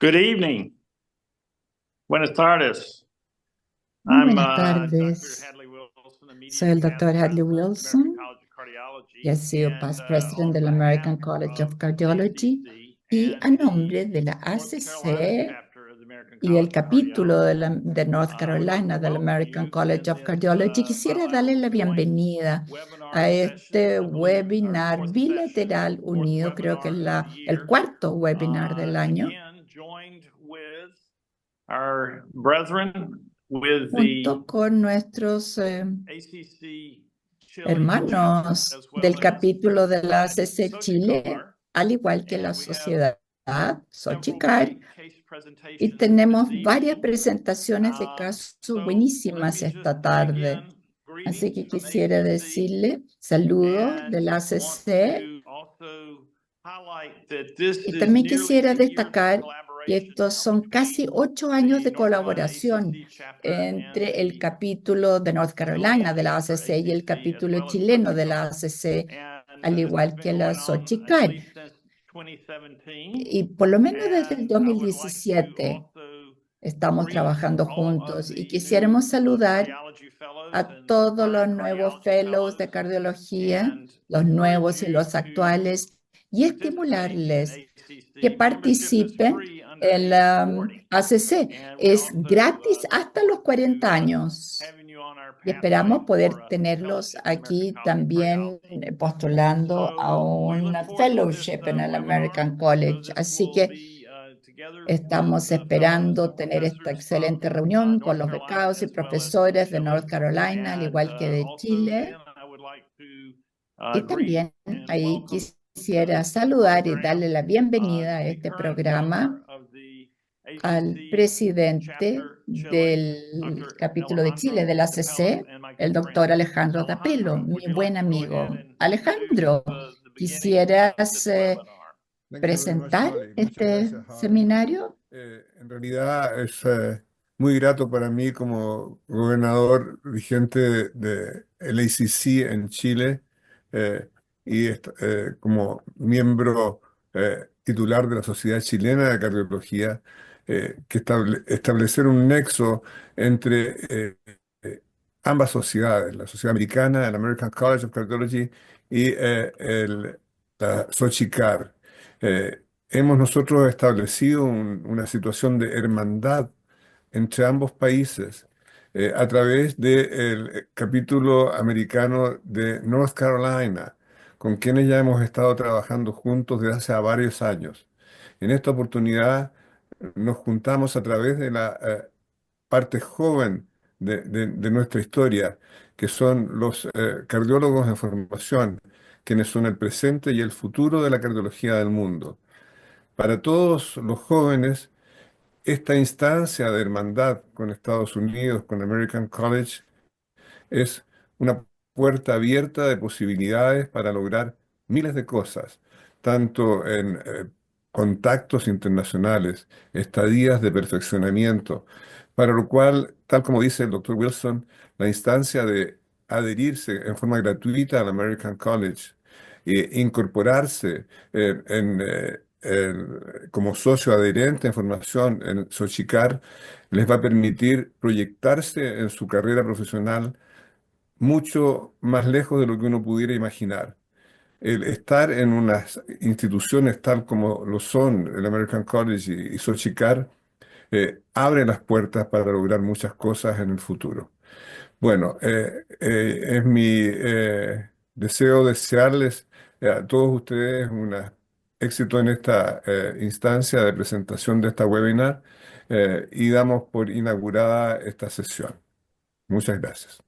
Good evening. Buenas tardes. Muy I'm buenas Dr. tardes. Hadley Wilson, Soy immediate el past doctor Hadley president of the American Wilson College of y he Cardiology sido and past president on del behalf American College of of Cardiology ACC y and a nombre the de la North Carolina ACC chapter of the American y del College of capítulo Cardiology. de North I would like to Carolina del welcome American you College in of this Cardiology. Quisiera darle bilateral la joint bienvenida webinar a session, este I believe our webinar fourth session, bilateral fourth unido, creo que es webinar of the el year. cuarto webinar del año, Again, joined with our brethren with the junto con nuestros ACC Chile chapter, hermanos as del well as capítulo de la Society ACC Chile, Sochicar, al igual que la and we have sociedad several Sochicar, great case y presentations tenemos this varias evening. presentaciones de casos So let buenísimas me just esta tarde. begin Así greetings que from quisiera ACC decirle saludos and del want ACC to also highlight that this y is también nearly quisiera 8 years of destacar que collaboration estos now son casi between 8 años the de North Carolina colaboración ACC chapter and entre el the capítulo de North Carolina de Chilean la chapter ACC y el ACC, as capítulo well as chileno de la Sochicar. ACC, And al this has igual been que la going on at Sochicar. least since 2017. Y por lo menos desde el And I would like to 2017 also estamos greet trabajando all of juntos y the new quisiéramos saludar cardiology fellows a and todos los current nuevos cardiology fellows de fellows cardiología, and los encourage nuevos y you los to actuales, y participate in estimularles que ACC. Membership is participen free under en age la 40. ACC. And we Es also gratis look hasta los forward 40 to años. having you on our Y pathway esperamos for poder a tenerlos fellowship in the American aquí College of también Cardiology. postulando a So we un look forward to this fellowship en el webinar. American So College. this Así will que be together with estamos fellows esperando and tener esta professors from excelente reunión con North los Carolina becados y as well as from profesores de North Chile. Carolina, al And igual que de also Chile. then I would like to Y greet también and ahí welcome to quisiera the saludar y darle program la bienvenida a the este current programa member of the al ACC presidente chapter Chile, del Dr. capítulo de Chile Alejandro de la Capello, ACC, and my el good doctor friend. Alejandro Dapelo, Alejandro, would mi you like buen to go ahead amigo. and introduce Alejandro, the beginning of this ¿quisieras webinar? Thank you very much, presentar Holly. Muchas este gracias, Holly. seminario? En realidad es muy grato para mí como gobernador vigente de el ACC en Chile eh, como miembro titular de la Sociedad Chilena de Cardiología, que establecer un nexo entre eh, ambas sociedades, la Sociedad Americana, el American College of Cardiology y la SOCHICAR. Hemos nosotros establecido una situación de hermandad entre ambos países a través del capítulo americano de North Carolina, con quienes ya hemos estado trabajando juntos desde hace varios años. En esta oportunidad nos juntamos a través de la parte joven de nuestra historia, que son los cardiólogos en formación, quienes son el presente y el futuro de la cardiología del mundo. Para todos los jóvenes, esta instancia de hermandad con Estados Unidos, con American College, es una puerta abierta de posibilidades para lograr miles de cosas, tanto en contactos internacionales, estadías de perfeccionamiento, para lo cual, tal como dice el doctor Wilson, la instancia de adherirse en forma gratuita al American College e incorporarse como socio adherente en formación en Sochicar les va a permitir proyectarse en su carrera profesional mucho más lejos de lo que uno pudiera imaginar. El estar en unas instituciones tal como lo son el American College y Sochicar abre las puertas para lograr muchas cosas en el futuro. Bueno, es mi deseo desearles a todos ustedes un éxito en esta instancia de presentación de esta webinar y damos por inaugurada esta sesión. Muchas gracias.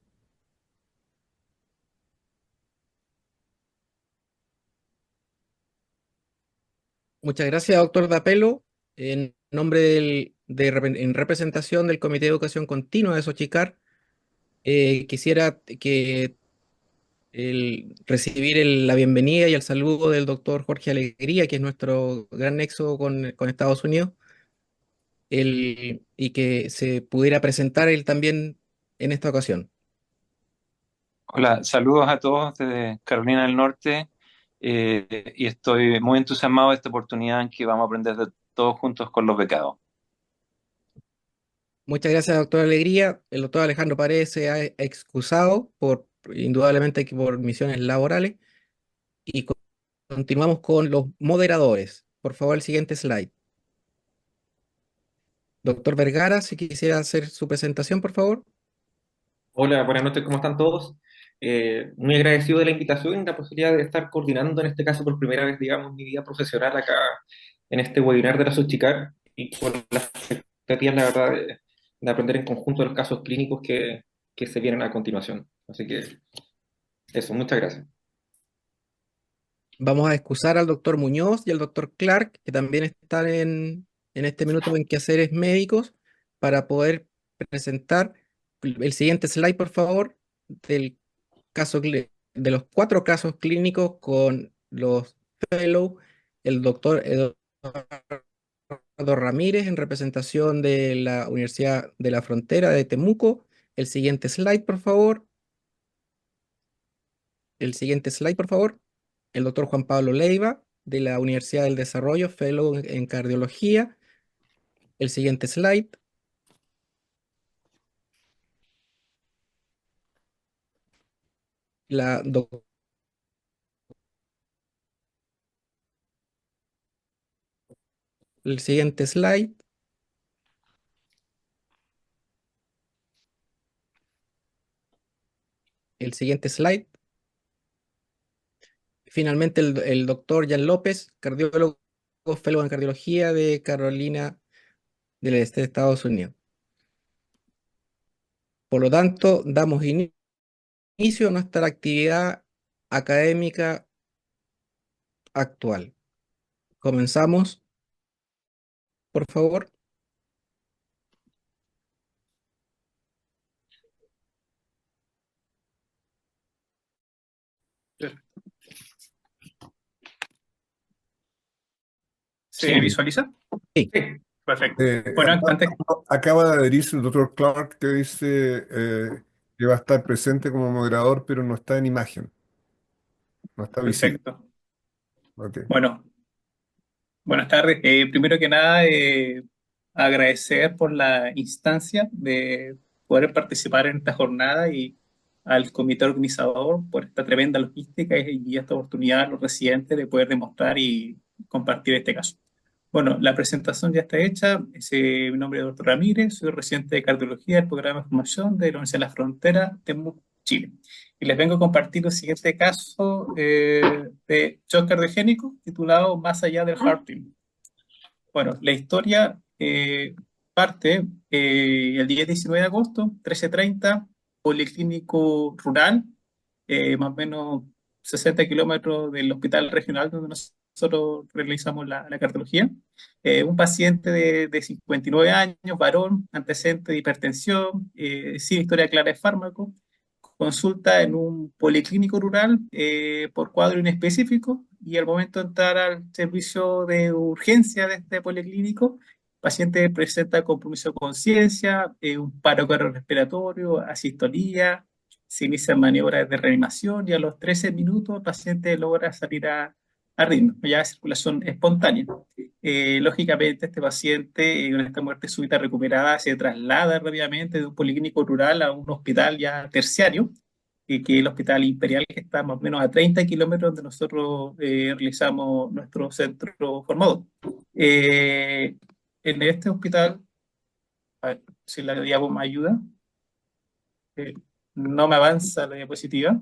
Muchas gracias, doctor Dapelo. En nombre en representación del Comité de Educación Continua de Sochicar, quisiera recibir la bienvenida y el saludo del doctor Jorge Alegría, que es nuestro gran nexo con Estados Unidos, y que se pudiera presentar él también en esta ocasión. Hola, saludos a todos desde Carolina del Norte y estoy muy entusiasmado de esta oportunidad en que vamos a aprender todos juntos con los becados. Muchas gracias, doctor Alegría. El doctor Alejandro Paredes se ha excusado indudablemente que por misiones laborales. Y continuamos con los moderadores. Por favor, el siguiente slide. Doctor Vergara, si quisiera hacer su presentación, por favor. Hola, buenas noches, ¿cómo están todos? Muy agradecido de la invitación y la posibilidad de estar coordinando, en este caso por primera vez, digamos, mi vida profesional acá en este webinar de la SOSCHICAR y con las expectativas, la verdad, de aprender en conjunto los casos clínicos que se vienen a continuación. Así que eso, muchas gracias. Vamos a excusar al doctor Muñoz y al doctor Clark, que también están en este minuto en quehaceres médicos, para poder presentar el siguiente slide, por favor, del de los 4 casos clínicos con los fellow, el doctor Eduardo Ramírez en representación de la Universidad de la Frontera de Temuco. El siguiente slide, por favor. El siguiente slide, por favor. El doctor Juan Pablo Leiva, de la Universidad del Desarrollo, fellow en cardiología. El siguiente slide. La doc- el siguiente slide. El siguiente slide. Finalmente, el doctor Jan López, cardiólogo, fellow en cardiología de Carolina del Este de Estados Unidos. Por lo tanto, damos inicio a nuestra actividad académica actual. Comenzamos, por favor. ¿Se visualiza? Sí. Perfecto. Bueno, antes, Acaba de adherirse el doctor Clark que dice que va a estar presente como moderador, pero no está en imagen, no está visible. perfecto. Ok. Bueno, buenas tardes. Primero que nada, agradecer por la instancia de poder participar en esta jornada y al comité organizador por esta tremenda logística y esta oportunidad a los residentes de poder demostrar y compartir este caso. Bueno, la presentación ya está hecha. Mi nombre es Dr. Ramírez, soy residente de cardiología del programa de formación de la Universidad de la Frontera, Temuco, Chile. Y les vengo a compartir el siguiente caso de shock cardiogénico titulado Más allá del hearting. Bueno, la historia parte el día 19 de agosto, 13:30, policlínico rural, más o menos 60 kilómetros del hospital regional donde nosotros realizamos la cardiología. Un paciente de 59 años, varón, antecedente de hipertensión, sin historia clara de fármaco, consulta en un policlínico rural por cuadro inespecífico y al momento de entrar al servicio de urgencia de este policlínico, el paciente presenta compromiso de conciencia, un paro cardiorrespiratorio, asistolía, se inician maniobras de reanimación y a los 13 minutos el paciente logra salir a ritmo, ya circulación espontánea. Lógicamente, este paciente con esta muerte súbita recuperada se traslada rápidamente de un policlínico rural a un hospital ya terciario, que es el Hospital Imperial, que está más o menos a 30 kilómetros donde nosotros realizamos nuestro centro formador. En este hospital, a ver si la diapositiva me ayuda, no me avanza la diapositiva.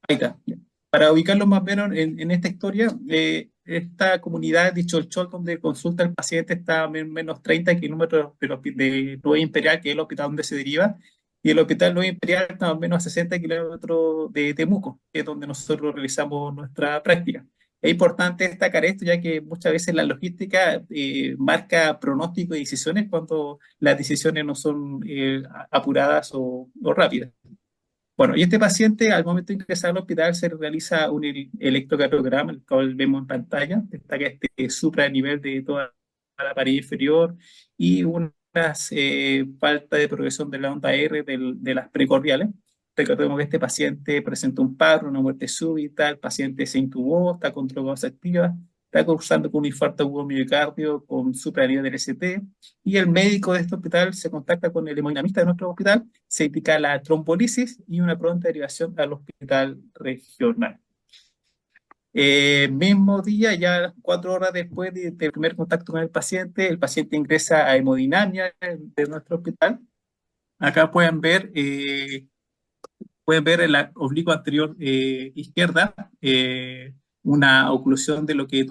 Ahí está. Para ubicarlo más o menos en esta historia, esta comunidad de Cholchol, donde consulta el paciente, está a menos 30 kilómetros de Nueva Imperial, que es el hospital donde se deriva, y el hospital Nueva Imperial está más o menos a 60 kilómetros de Temuco, que es donde nosotros realizamos nuestra práctica. Es importante destacar esto, ya que muchas veces la logística marca pronósticos y decisiones cuando las decisiones no son apuradas o rápidas. Bueno, y este paciente, al momento de ingresar al hospital, se realiza un electrocardiograma, el cual vemos en pantalla, destaca este supranivel de toda la pared inferior y una falta de progresión de la onda R de las precordiales. Recordemos que este paciente presentó un paro, una muerte súbita, el paciente se intubó, está con drogas activas, está cursando con un infarto agudo miocardio con supravenida del ST, y el médico de este hospital se contacta con el hemodinamista de nuestro hospital, se indica la trombolisis y una pronta derivación al hospital regional. Mismo día, ya 4 horas después del primer contacto con el paciente ingresa a hemodinamia de nuestro hospital. Acá pueden ver en la oblicuo anterior izquierda una oclusión de lo que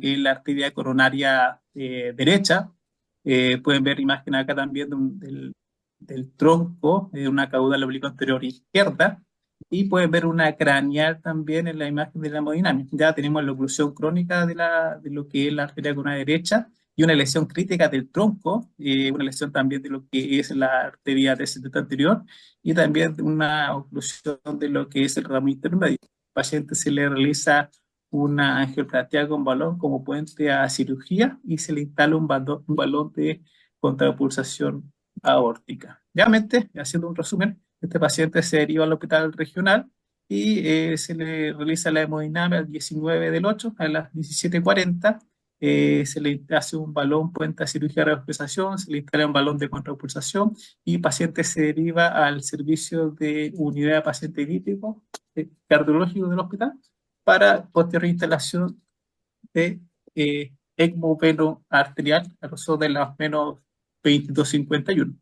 es la arteria coronaria derecha. Pueden ver imagen acá también del tronco de una caudal oblicuo anterior izquierda, y pueden ver una craneal también en la imagen de la hemodinamia. Ya tenemos la oclusión crónica de lo que es la arteria coronaria derecha, y una lesión crítica del tronco, una lesión también de lo que es la arteria descendente anterior, y también una oclusión de lo que es el ramo intermedio. Al paciente se le realiza una angioplastia con balón como puente a cirugía, y se le instala un balón de contrapulsación aórtica. Realmente, haciendo un resumen, este paciente se deriva al hospital regional y se le realiza la hemodinamia el 19/8 a las 17:40. Se le hace un balón puente a cirugía de reemplazación, se le instala un balón de contrapulsación, y el paciente se deriva al servicio de unidad de paciente crítico cardiológico del hospital para posterior instalación de ECMO veno arterial a razón de las menos 22:51.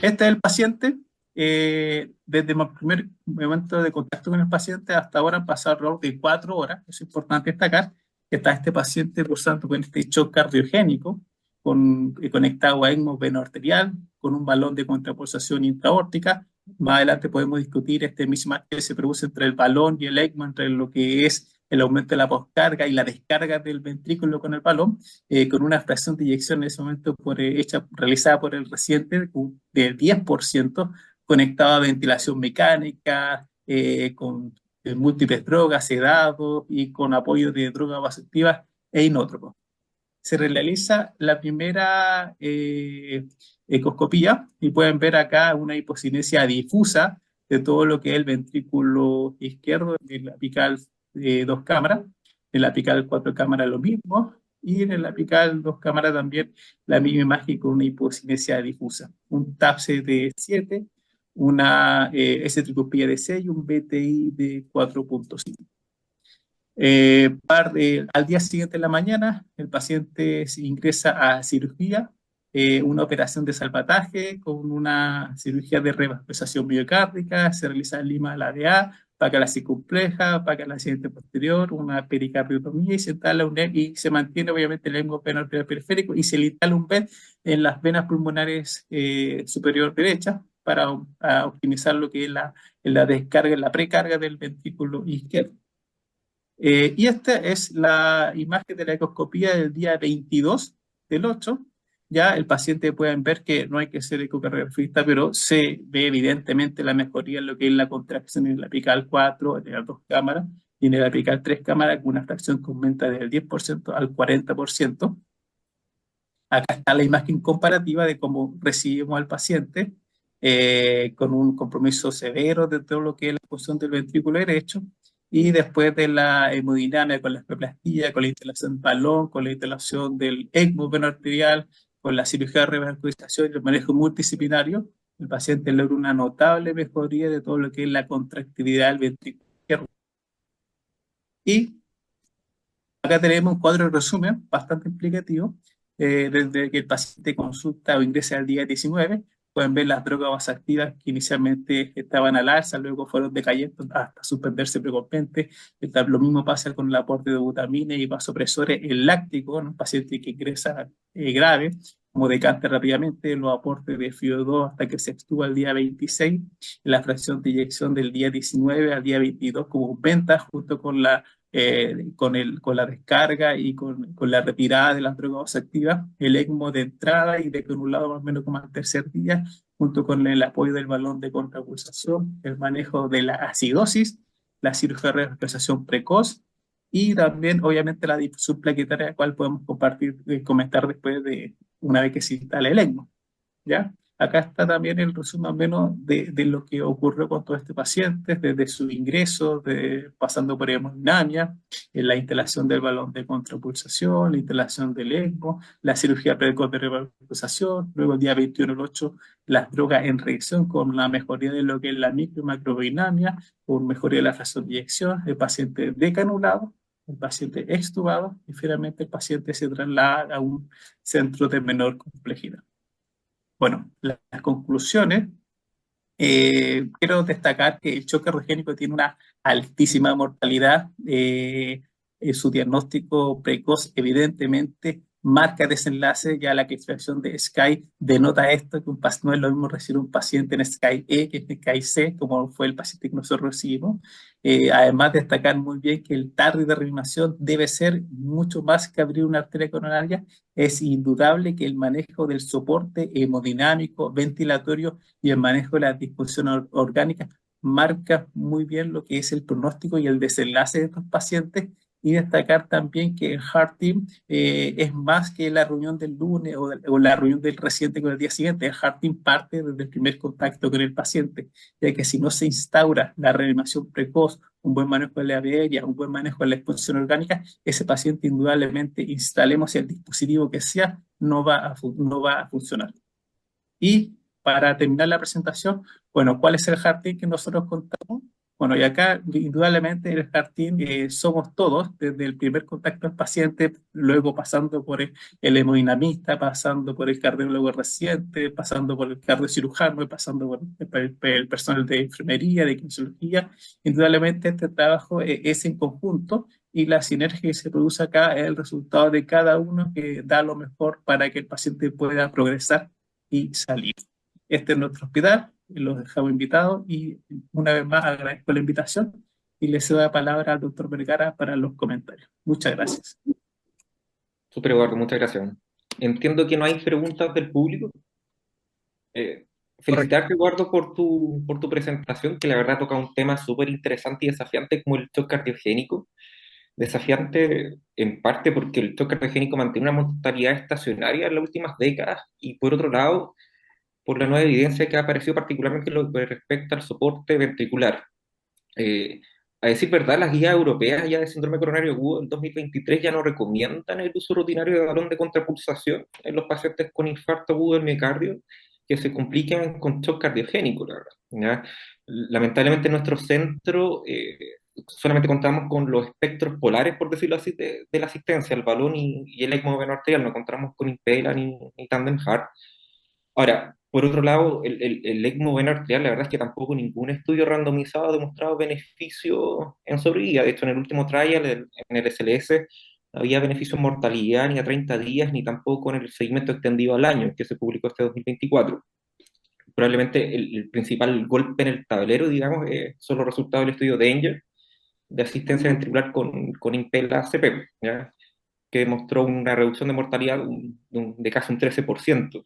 Este es el paciente. Desde el primer momento de contacto con el paciente hasta ahora han pasado alrededor de 4 horas. Es importante destacar que está este paciente cursando con este shock cardiogénico, conectado a ECMO veno arterial, con un balón de contrapulsación intraórtica. Más adelante podemos discutir este mismatch que se produce entre el balón y el ECMO, entre lo que es el aumento de la poscarga y la descarga del ventrículo con el balón, con una fracción de eyección en ese momento realizada por el residente del 10%, conectado a ventilación mecánica, con múltiples drogas, sedados y con apoyo de drogas vasoactivas e inótropos. Se realiza la primera ecoscopía y pueden ver acá una hipocinesia difusa de todo lo que es el ventrículo izquierdo, en la apical 2 cámaras, en la apical 4 cámaras lo mismo, y en la apical 2 cámaras también la misma imagen con una hipocinesia difusa. Un TAPSE de 7, una S-tricopía de 6 y un BTI de 4.5. Al día siguiente en la mañana, el paciente se ingresa a cirugía, una operación de salvataje con una cirugía de revascularización miocárdica, se realiza en Lima la DA, parálisis compleja, parálisis accidente posterior, una pericardiotomía, y se instala un ECMO, y se mantiene obviamente el ECMO veno arterial periférico, y se le instala un BED en las venas pulmonares superior derecha para optimizar lo que es la descarga, la precarga del ventrículo izquierdo. Y esta es la imagen de la ecoscopía del día 22/8. Ya el paciente pueden ver que no hay que ser ecocardiografista, pero se ve evidentemente la mejoría en lo que es la contracción en la apical 4, en las 2 cámaras, y en la apical 3 cámaras, con una fracción que aumenta del 10% al 40%. Acá está la imagen comparativa de cómo recibimos al paciente, con un compromiso severo de todo lo que es la función del ventrículo derecho, y después de la hemodinamia con la espeplastía, con la instalación del balón, con la instalación del ECMO veno arterial, con la cirugía de revascularización y el manejo multidisciplinario, el paciente logra una notable mejoría de todo lo que es la contractilidad del ventrículo izquierdo. Y acá tenemos un cuadro de resumen bastante explicativo. Desde que el paciente consulta o ingresa al día 19, pueden ver las drogas vasoactivas que inicialmente estaban al alza, luego fueron decayendo hasta suspenderse precozmente. Lo mismo pasa con el aporte de butamina y vasopresores el láctico en un paciente que ingresa grave, como decanta rápidamente los aportes de FiO2 hasta que se extuba al día 26, la fracción de eyección del día 19 al día 22 como aumenta junto con la descarga y con la retirada de las drogas vasoactivas, el ECMO de entrada y de lado más o menos como al tercer día, junto con el apoyo del balón de contrapulsación, el manejo de la acidosis, la cirugía de revascularización precoz, y también obviamente la difusión plaquetaria, la cual podemos comentar después una vez que se instale el ECMO. ¿Ya? Acá está también el resumen menos de lo que ocurrió con todo este paciente, desde su ingreso, pasando por hemodinamia, en la instalación del balón de contrapulsación, la instalación del ECMO, la cirugía precoz de revalorización, luego el día 21 del 8 las drogas en reacción con la mejoría de lo que es la micro y macrobiodinamia, con mejoría de la fracción de eyección, el paciente decanulado, el paciente extubado y finalmente el paciente se traslada a un centro de menor complejidad. Bueno, las conclusiones. Quiero destacar que el choque cardioigénico tiene una altísima mortalidad. Su diagnóstico precoz evidentemente marca desenlace, ya la clasificación de SCAI denota esto, que no es lo mismo recibir un paciente en SCAI E que en SCAI C, como fue el paciente que nosotros recibimos. Además, destacar muy bien que el target de reanimación debe ser mucho más que abrir una arteria coronaria. Es indudable que el manejo del soporte hemodinámico, ventilatorio y el manejo de la disposición orgánica marca muy bien lo que es el pronóstico y el desenlace de estos pacientes. Y destacar también que el Heart Team es más que la reunión del lunes o la reunión del reciente con el día siguiente. El Heart Team parte desde el primer contacto con el paciente, ya que si no se instaura la reanimación precoz, un buen manejo de la vía aérea, un buen manejo de la exposición orgánica, ese paciente indudablemente, instalemos el dispositivo que sea, no va a funcionar. Y para terminar la presentación, bueno, ¿cuál es el Heart Team que nosotros contamos? Bueno, y acá indudablemente el Heart Team somos todos, desde el primer contacto del paciente, luego pasando por el hemodinamista, pasando por el cardiólogo residente, pasando por el cardiocirujano y pasando por el personal de enfermería, de kinesiología. Indudablemente este trabajo es en conjunto y la sinergia que se produce acá es el resultado de cada uno que da lo mejor para que el paciente pueda progresar y salir. Este es nuestro hospital, los dejamos invitados y una vez más agradezco la invitación y le cedo la palabra al doctor Vergara para los comentarios. Muchas gracias. Súper, Eduardo, muchas gracias. Entiendo que no hay preguntas del público. Felicitarte, Eduardo, por tu presentación, que la verdad toca un tema súper interesante y desafiante como el shock cardiogénico. Desafiante en parte porque el shock cardiogénico mantiene una mortalidad estacionaria en las últimas décadas y por otro lado, por la nueva evidencia que ha aparecido particularmente en lo que respecta al soporte ventricular. A decir verdad, las guías europeas ya de síndrome coronario agudo en 2023 ya no recomiendan el uso rutinario de balón de contrapulsación en los pacientes con infarto agudo del miocardio que se complican con shock cardiogénico, la verdad, ¿ya? Lamentablemente en nuestro centro solamente contamos con los espectros polares, por decirlo así, de la asistencia, el balón y el ECMO venoarterial, no contamos con Impella ni Tandem Heart. Ahora, por otro lado, el ECMO venoarterial, la verdad es que tampoco ningún estudio randomizado ha demostrado beneficio en sobrevida. De hecho, en el último trial, en el SLS, no había beneficio en mortalidad ni a 30 días, ni tampoco en el seguimiento extendido al año, que se publicó este 2024. Probablemente el principal golpe en el tablero, digamos, son los resultados del estudio DanGer de asistencia ventricular con Impella CP, ¿ya? Que demostró una reducción de mortalidad de casi un 13%,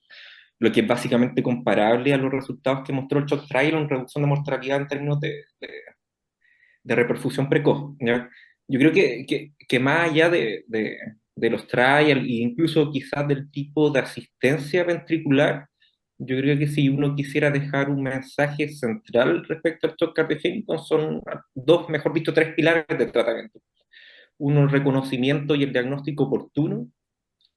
lo que es básicamente comparable a los resultados que mostró el Shock Trial en reducción de mortalidad en términos de reperfusión precoz, ¿ya? Yo creo que más allá de los trials e incluso quizás del tipo de asistencia ventricular, yo creo que si uno quisiera dejar un mensaje central respecto al shock cardiogénico, son dos, mejor dicho, tres pilares del tratamiento. Uno, el reconocimiento y el diagnóstico oportuno,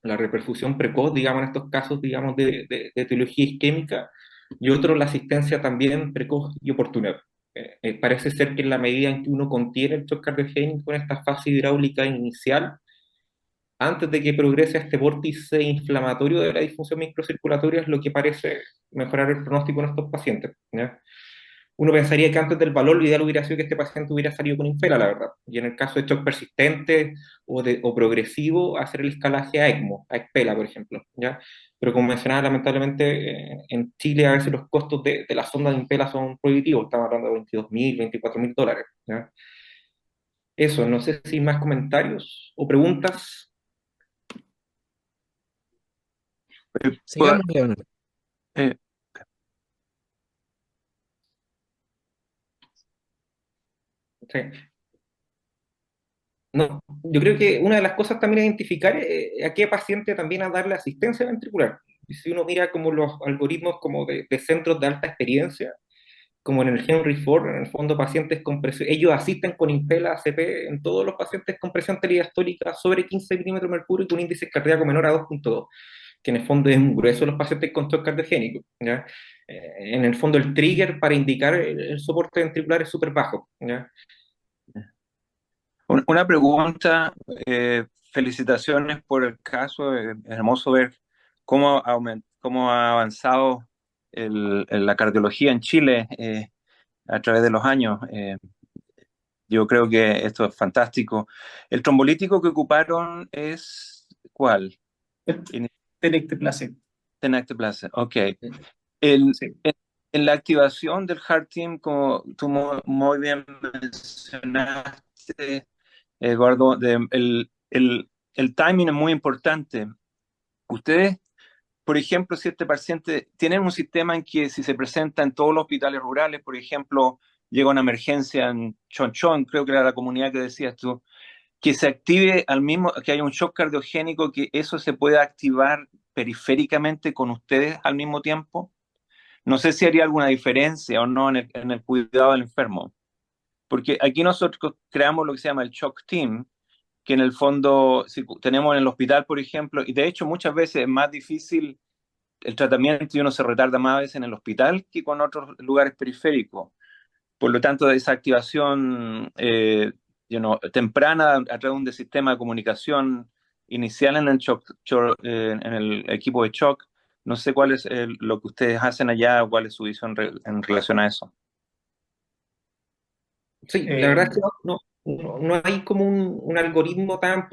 la reperfusión precoz, digamos, en estos casos, digamos, de etiología isquémica, y otro, la asistencia también precoz y oportuna. Parece ser que en la medida en que uno contiene el shock cardiogénico en esta fase hidráulica inicial, antes de que progrese a este vórtice inflamatorio de la disfunción microcirculatoria, es lo que parece mejorar el pronóstico en estos pacientes, ¿ya? Uno pensaría que antes del valor lo ideal hubiera sido que este paciente hubiera salido con Impella, la verdad. Y en el caso de shock persistente o progresivo, hacer el escalaje a ECMO, a ECPELA, por ejemplo, ¿ya? Pero como mencionaba, lamentablemente en Chile a veces los costos de la sonda de Impella son prohibitivos, estamos hablando de $22.000, $24.000, ¿ya? Eso, no sé si hay más comentarios o preguntas. Sigamos, Leonardo. Eh, Sí. No, yo creo que una de las cosas también es identificar a qué paciente también a darle asistencia ventricular. si uno mira como los algoritmos como de centros de alta experiencia, como en el Henry Ford, en el fondo pacientes con presión, ellos asisten con Impela ACP en todos los pacientes con presión diastólica sobre 15 milímetros de mercurio y con un índice cardíaco menor a 2,2, que en el fondo es un grueso de los pacientes con shock cardiogénico, ¿ya? En el fondo el trigger para indicar el soporte ventricular es súper bajo, ¿ya? Una pregunta, felicitaciones por el caso, es hermoso ver cómo ha avanzado la cardiología en Chile a través de los años. Yo creo que esto es fantástico. ¿El trombolítico que ocuparon es cuál? Tenecteplase. Tenecteplase, ok. El, Sí. en la activación del Heart Team, como tú muy bien mencionaste, Eduardo, el timing es muy importante. Ustedes, por ejemplo, si este paciente tienen un sistema en que si se presenta en todos los hospitales rurales, por ejemplo, llega una emergencia en Chonchón, creo que era la comunidad que decías tú, que se active al mismo, que haya un shock cardiogénico, que eso se pueda activar periféricamente con ustedes al mismo tiempo. No sé si haría alguna diferencia o no en el cuidado del enfermo. Porque aquí nosotros creamos lo que se llama el shock team, que en el fondo, si tenemos en el hospital, por ejemplo, y de hecho muchas veces es más difícil el tratamiento y uno se retarda más veces en el hospital que con otros lugares periféricos. Por lo tanto, esa activación temprana a través de un sistema de comunicación inicial en el en el equipo de shock, no sé cuál es lo que ustedes hacen allá o cuál es su visión en relación a eso. Sí, la verdad es que no hay como un algoritmo tan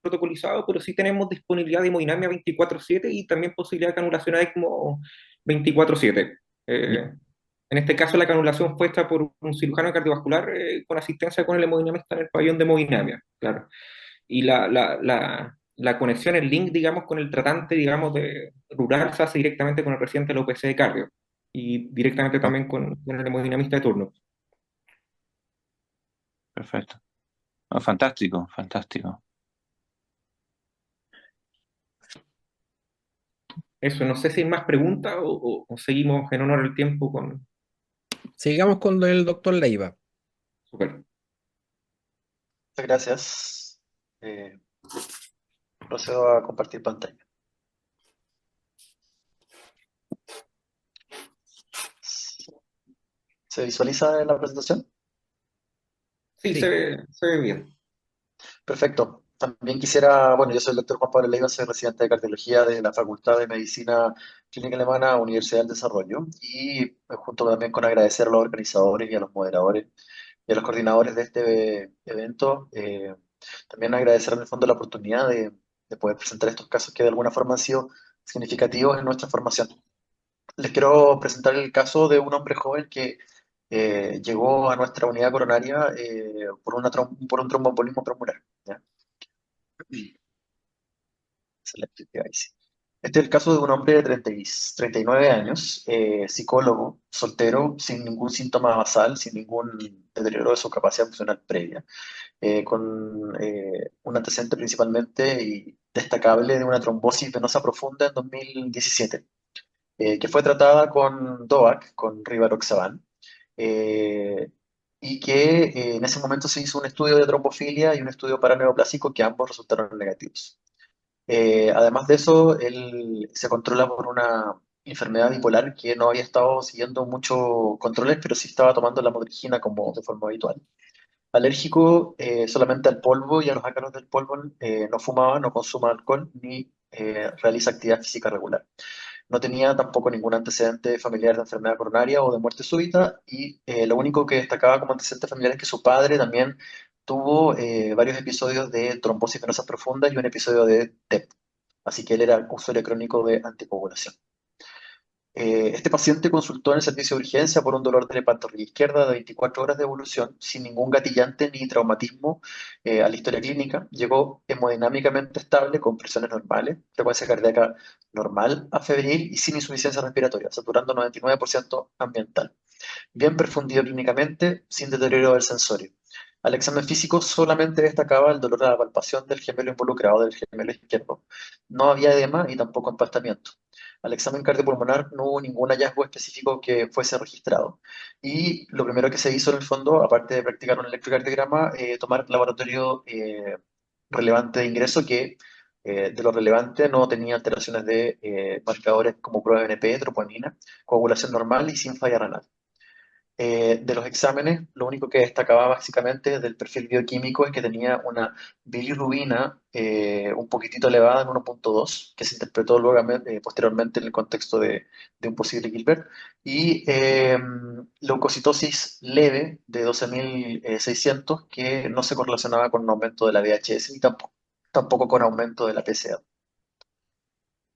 protocolizado, pero sí tenemos disponibilidad de hemodinamia 24/7 y también posibilidad de canulación como 24/7. En este caso, la canulación fue hecha por un cirujano cardiovascular con asistencia con el hemodinamista en el pabellón de hemodinamia, claro. Y la conexión, el link, digamos, con el tratante, digamos, de rural se hace directamente con el residente de la UPC de cardio y directamente también con el hemodinamista de turno. Perfecto. Oh, fantástico, fantástico. Eso, no sé si hay más preguntas o seguimos en honor al tiempo con... Sigamos con el doctor Leiva. Super. Muchas gracias. Procedo a compartir pantalla. ¿Se visualiza en la presentación? Sí, Sí. se ve bien. Perfecto. También quisiera, bueno, yo soy el doctor Juan Pablo Leiva, soy residente de cardiología de la Facultad de Medicina Clínica Alemana, Universidad del Desarrollo, y junto también con agradecer a los organizadores y a los moderadores y a los coordinadores de este evento, también agradecer en el fondo la oportunidad de poder presentar estos casos que de alguna forma han sido significativos en nuestra formación. Les quiero presentar el caso de un hombre joven que llegó a nuestra unidad coronaria por un tromboembolismo pulmonar, ¿ya? Ahí sí. Este es el caso de un hombre de 39 años, psicólogo, soltero, sin ningún síntoma basal, sin ningún deterioro de su capacidad funcional previa, con un antecedente principalmente y destacable de una trombosis venosa profunda en 2017, que fue tratada con DOAC, con Rivaroxaban, eh, y que en ese momento se hizo un estudio de trombofilia y un estudio paraneoplásico que ambos resultaron negativos. Además de eso, él se controla por una enfermedad bipolar que no había estado siguiendo muchos controles, pero sí estaba tomando la motrigina como de forma habitual. Alérgico solamente al polvo y a los ácaros del polvo, no fumaba, no consuma alcohol ni realiza actividad física regular. No tenía tampoco ningún antecedente familiar de enfermedad coronaria o de muerte súbita y lo único que destacaba como antecedente familiar es que su padre también tuvo varios episodios de trombosis venosa profunda y un episodio de TEP, así que él era usuario crónico de anticoagulación. Este paciente consultó en el servicio de urgencia por un dolor de la pantorrilla izquierda de 24 horas de evolución, sin ningún gatillante ni traumatismo a la historia clínica. Llegó hemodinámicamente estable, con presiones normales, frecuencia cardíaca normal a febril y sin insuficiencia respiratoria, saturando 99% ambiental. Bien perfundido clínicamente, sin deterioro del sensorio. Al examen físico solamente destacaba el dolor a la palpación del gemelo involucrado del gemelo izquierdo. No había edema y tampoco empastamiento. Al examen cardiopulmonar no hubo ningún hallazgo específico que fuese registrado. Y lo primero que se hizo en el fondo, aparte de practicar un electrocardiograma, tomar el laboratorio relevante de ingreso que de lo relevante no tenía alteraciones de marcadores como prueba de NP, troponina, coagulación normal y sin falla renal. De los exámenes, lo único que destacaba básicamente del perfil bioquímico es que tenía una bilirrubina un poquitito elevada en 1.2, que se interpretó luego, posteriormente en el contexto de un posible Gilbert, y leucocitosis leve de 12.600, que no se correlacionaba con un aumento de la VHS ni tampoco con aumento de la PSA.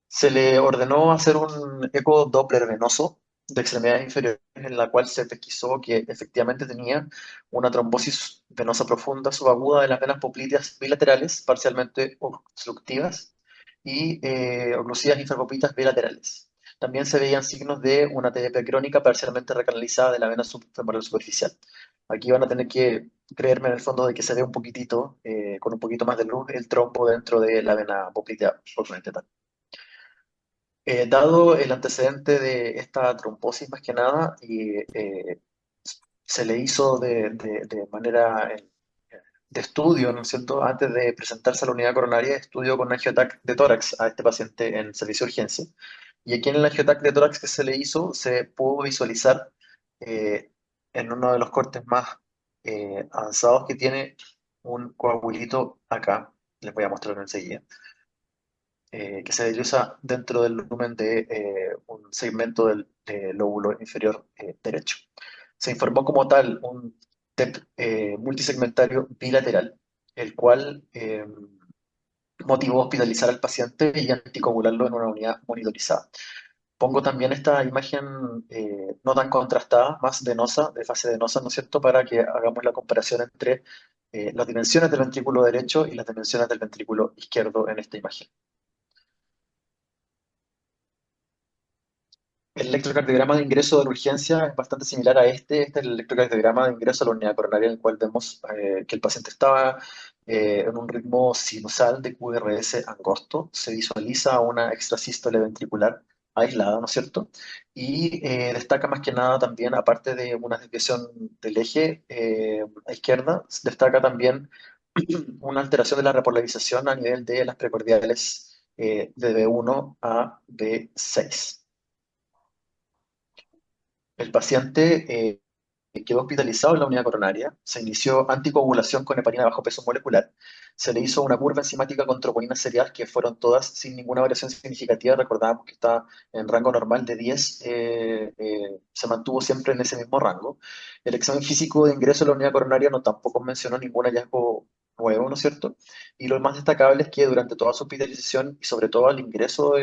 Se le ordenó hacer un eco Doppler venoso de extremidades inferiores en la cual se pesquisó que efectivamente tenía una trombosis venosa profunda subaguda de las venas popliteas bilaterales, parcialmente obstructivas, y oclusivas linfopoplitas bilaterales. También se veían signos de una TDP crónica parcialmente recanalizada de la vena subfemoral superficial. Aquí van a tener que creerme en el fondo de que se ve un poquitito, con un poquito más de luz, el trombo dentro de la vena poplitea propiamente tal. Dado el antecedente de esta trombosis más que nada, y se le hizo de manera de estudio, ¿no es cierto? Antes de presentarse a la unidad coronaria, estudio con angiotac de tórax a este paciente en servicio de urgencia. Y aquí en el angiotac de tórax que se le hizo, se pudo visualizar en uno de los cortes más avanzados que tiene un coagulito acá, les voy a mostrar enseguida, que se dilusa dentro del lumen de un segmento del lóbulo inferior derecho. Se informó como tal un TEP multisegmentario bilateral, el cual motivó hospitalizar al paciente y anticoagularlo en una unidad monitorizada. Pongo también esta imagen no tan contrastada, más venosa, de fase venosa, ¿no es cierto?, para que hagamos la comparación entre las dimensiones del ventrículo derecho y las dimensiones del ventrículo izquierdo en esta imagen. El electrocardiograma de ingreso de la urgencia es bastante similar a este. Este es el electrocardiograma de ingreso a la unidad coronaria, en el cual vemos que el paciente estaba en un ritmo sinusal de QRS angosto. Se visualiza una extrasístole ventricular aislada, ¿no es cierto? Y destaca más que nada también, aparte de una desviación del eje a izquierda, destaca también una alteración de la repolarización a nivel de las precordiales de B1 a B6. El paciente quedó hospitalizado en la unidad coronaria, se inició anticoagulación con heparina bajo peso molecular, se le hizo una curva enzimática con troponina serial que fueron todas sin ninguna variación significativa, recordamos que está en rango normal de 10, se mantuvo siempre en ese mismo rango. El examen físico de ingreso a la unidad coronaria no tampoco mencionó ningún hallazgo nuevo, ¿no es cierto? Y lo más destacable es que durante toda su hospitalización y sobre todo al ingreso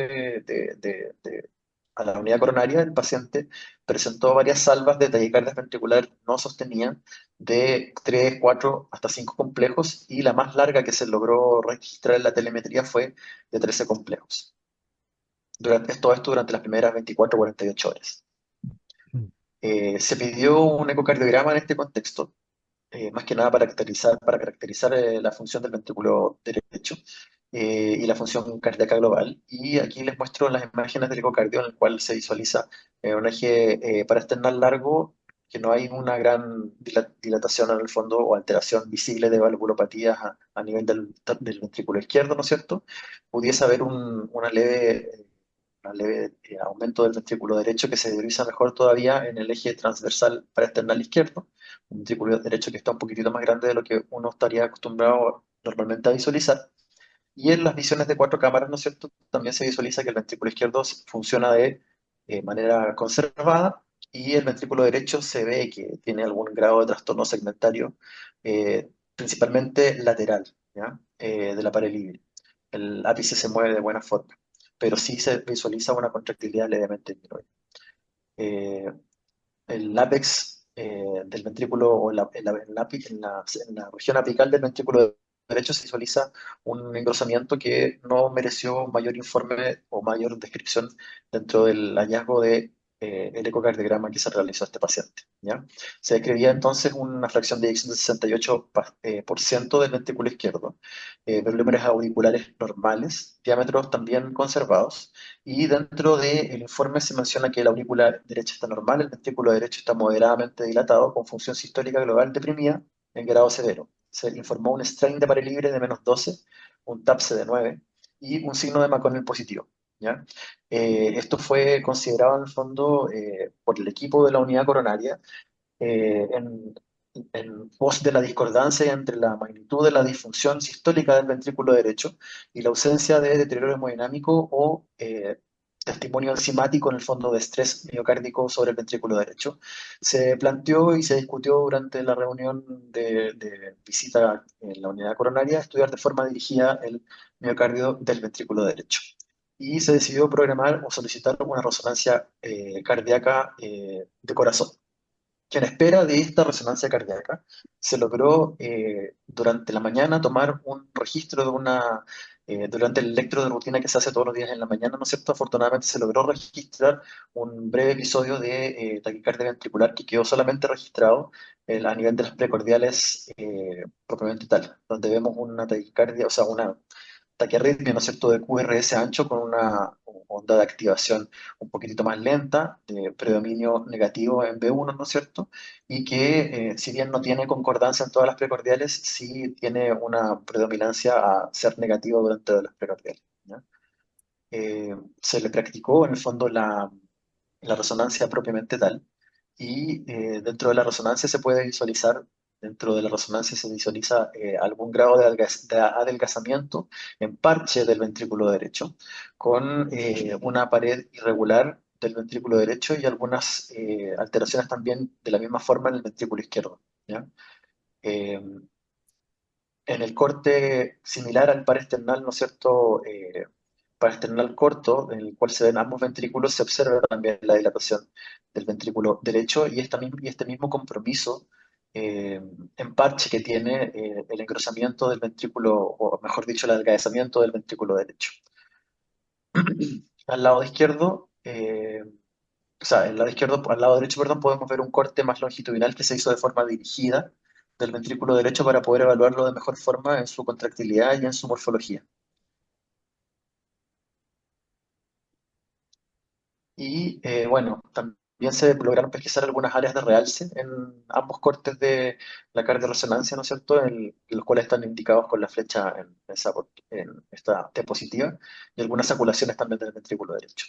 a la unidad coronaria, el paciente presentó varias salvas de taquicardia ventricular no sostenida de 3, 4 hasta 5 complejos, y la más larga que se logró registrar en la telemetría fue de 13 complejos. Todo esto durante las primeras 24 o 48 horas. Se pidió un ecocardiograma en este contexto, más que nada para caracterizar la función del ventrículo derecho y la función cardíaca global. Y aquí les muestro las imágenes del ecocardio, en el cual se visualiza un eje paraesternal largo, que no hay una gran dilatación en el fondo o alteración visible de valvulopatías a nivel del ventrículo izquierdo, ¿no es cierto? Pudiese haber una leve aumento del ventrículo derecho que se visualiza mejor todavía en el eje transversal paraesternal izquierdo, un ventrículo derecho que está un poquitito más grande de lo que uno estaría acostumbrado normalmente a visualizar. Y en las visiones de 4 cámaras, ¿no es cierto?, también se visualiza que el ventrículo izquierdo funciona de manera conservada, y el ventrículo derecho se ve que tiene algún grado de trastorno segmentario, principalmente lateral, ¿ya? De la pared libre. El ápice se mueve de buena forma, pero sí se visualiza una contractilidad levemente disminuida. El ápex del ventrículo, o en la región apical del ventrículo derecho, se visualiza un engrosamiento que no mereció mayor informe o mayor descripción dentro del hallazgo de el ecocardiograma que se realizó a este paciente, ¿ya? Se describía entonces una fracción de eyección del 68% del ventrículo izquierdo, volúmenes auriculares normales, diámetros también conservados, y dentro del informe se menciona que la aurícula derecha está normal, el ventrículo derecho está moderadamente dilatado, con función sistólica global deprimida en grado severo. Se informó un strain de pared libre de -12, un TAPSE de 9 y un signo de McConnell positivo, ¿ya? Esto fue considerado en el fondo por el equipo de la unidad coronaria eh, en, en pos de la discordancia entre la magnitud de la disfunción sistólica del ventrículo derecho y la ausencia de deterioro hemodinámico o testimonio enzimático en el fondo de estrés miocárdico sobre el ventrículo derecho. Se planteó y se discutió durante la reunión de visita en la unidad coronaria estudiar de forma dirigida el miocardio del ventrículo derecho. Y se decidió programar o solicitar una resonancia cardíaca de corazón. Que en espera de esta resonancia cardíaca se logró durante la mañana tomar un registro de durante el electro de rutina que se hace todos los días en la mañana, ¿no es cierto? Afortunadamente se logró registrar un breve episodio de taquicardia ventricular que quedó solamente registrado a nivel de las precordiales propiamente tal, donde vemos una taquicardia, o sea, una taquiarritmia, ¿no es cierto?, de QRS ancho con una onda de activación un poquitito más lenta, de predominio negativo en B1, ¿no es cierto? Y que si bien no tiene concordancia en todas las precordiales, sí tiene una predominancia a ser negativo durante las precordiales, ¿ya? Se le practicó en el fondo la resonancia propiamente tal. Y dentro de la resonancia se puede visualizar, dentro de la resonancia se visualiza algún grado de adelgazamiento en parche del ventrículo derecho, con una pared irregular del ventrículo derecho y algunas alteraciones también de la misma forma en el ventrículo izquierdo, ¿ya? Eh, en el corte similar al par external, ¿no es cierto? Par external corto, en el cual se ven ambos ventrículos, se observa también la dilatación del ventrículo derecho y este mismo compromiso en parche que tiene el engrosamiento del ventrículo, o mejor dicho, el adelgazamiento del ventrículo derecho. Al lado izquierdo, o sea, al lado derecho, perdón, podemos ver un corte más longitudinal que se hizo de forma dirigida del ventrículo derecho para poder evaluarlo de mejor forma en su contractilidad y en su morfología. Y bueno, también se lograron pesquisar algunas áreas de realce en ambos cortes de la cardioresonancia, ¿no es cierto?, los cuales están indicados con la flecha en esta T positiva, y algunas saculaciones también del ventrículo derecho.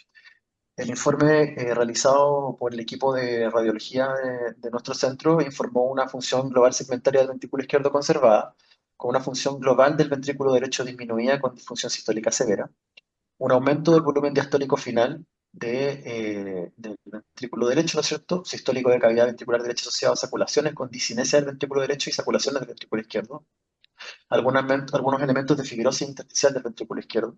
El informe realizado por el equipo de radiología de nuestro centro informó una función global segmentaria del ventrículo izquierdo conservada, con una función global del ventrículo derecho disminuida con disfunción sistólica severa, un aumento del volumen diastólico final del ventrículo derecho, ¿no es cierto? Sistólico de cavidad ventricular derecha asociado a saculaciones con disinesia del ventrículo derecho y saculaciones del ventrículo izquierdo, algunos elementos de fibrosis intersticial del ventrículo izquierdo.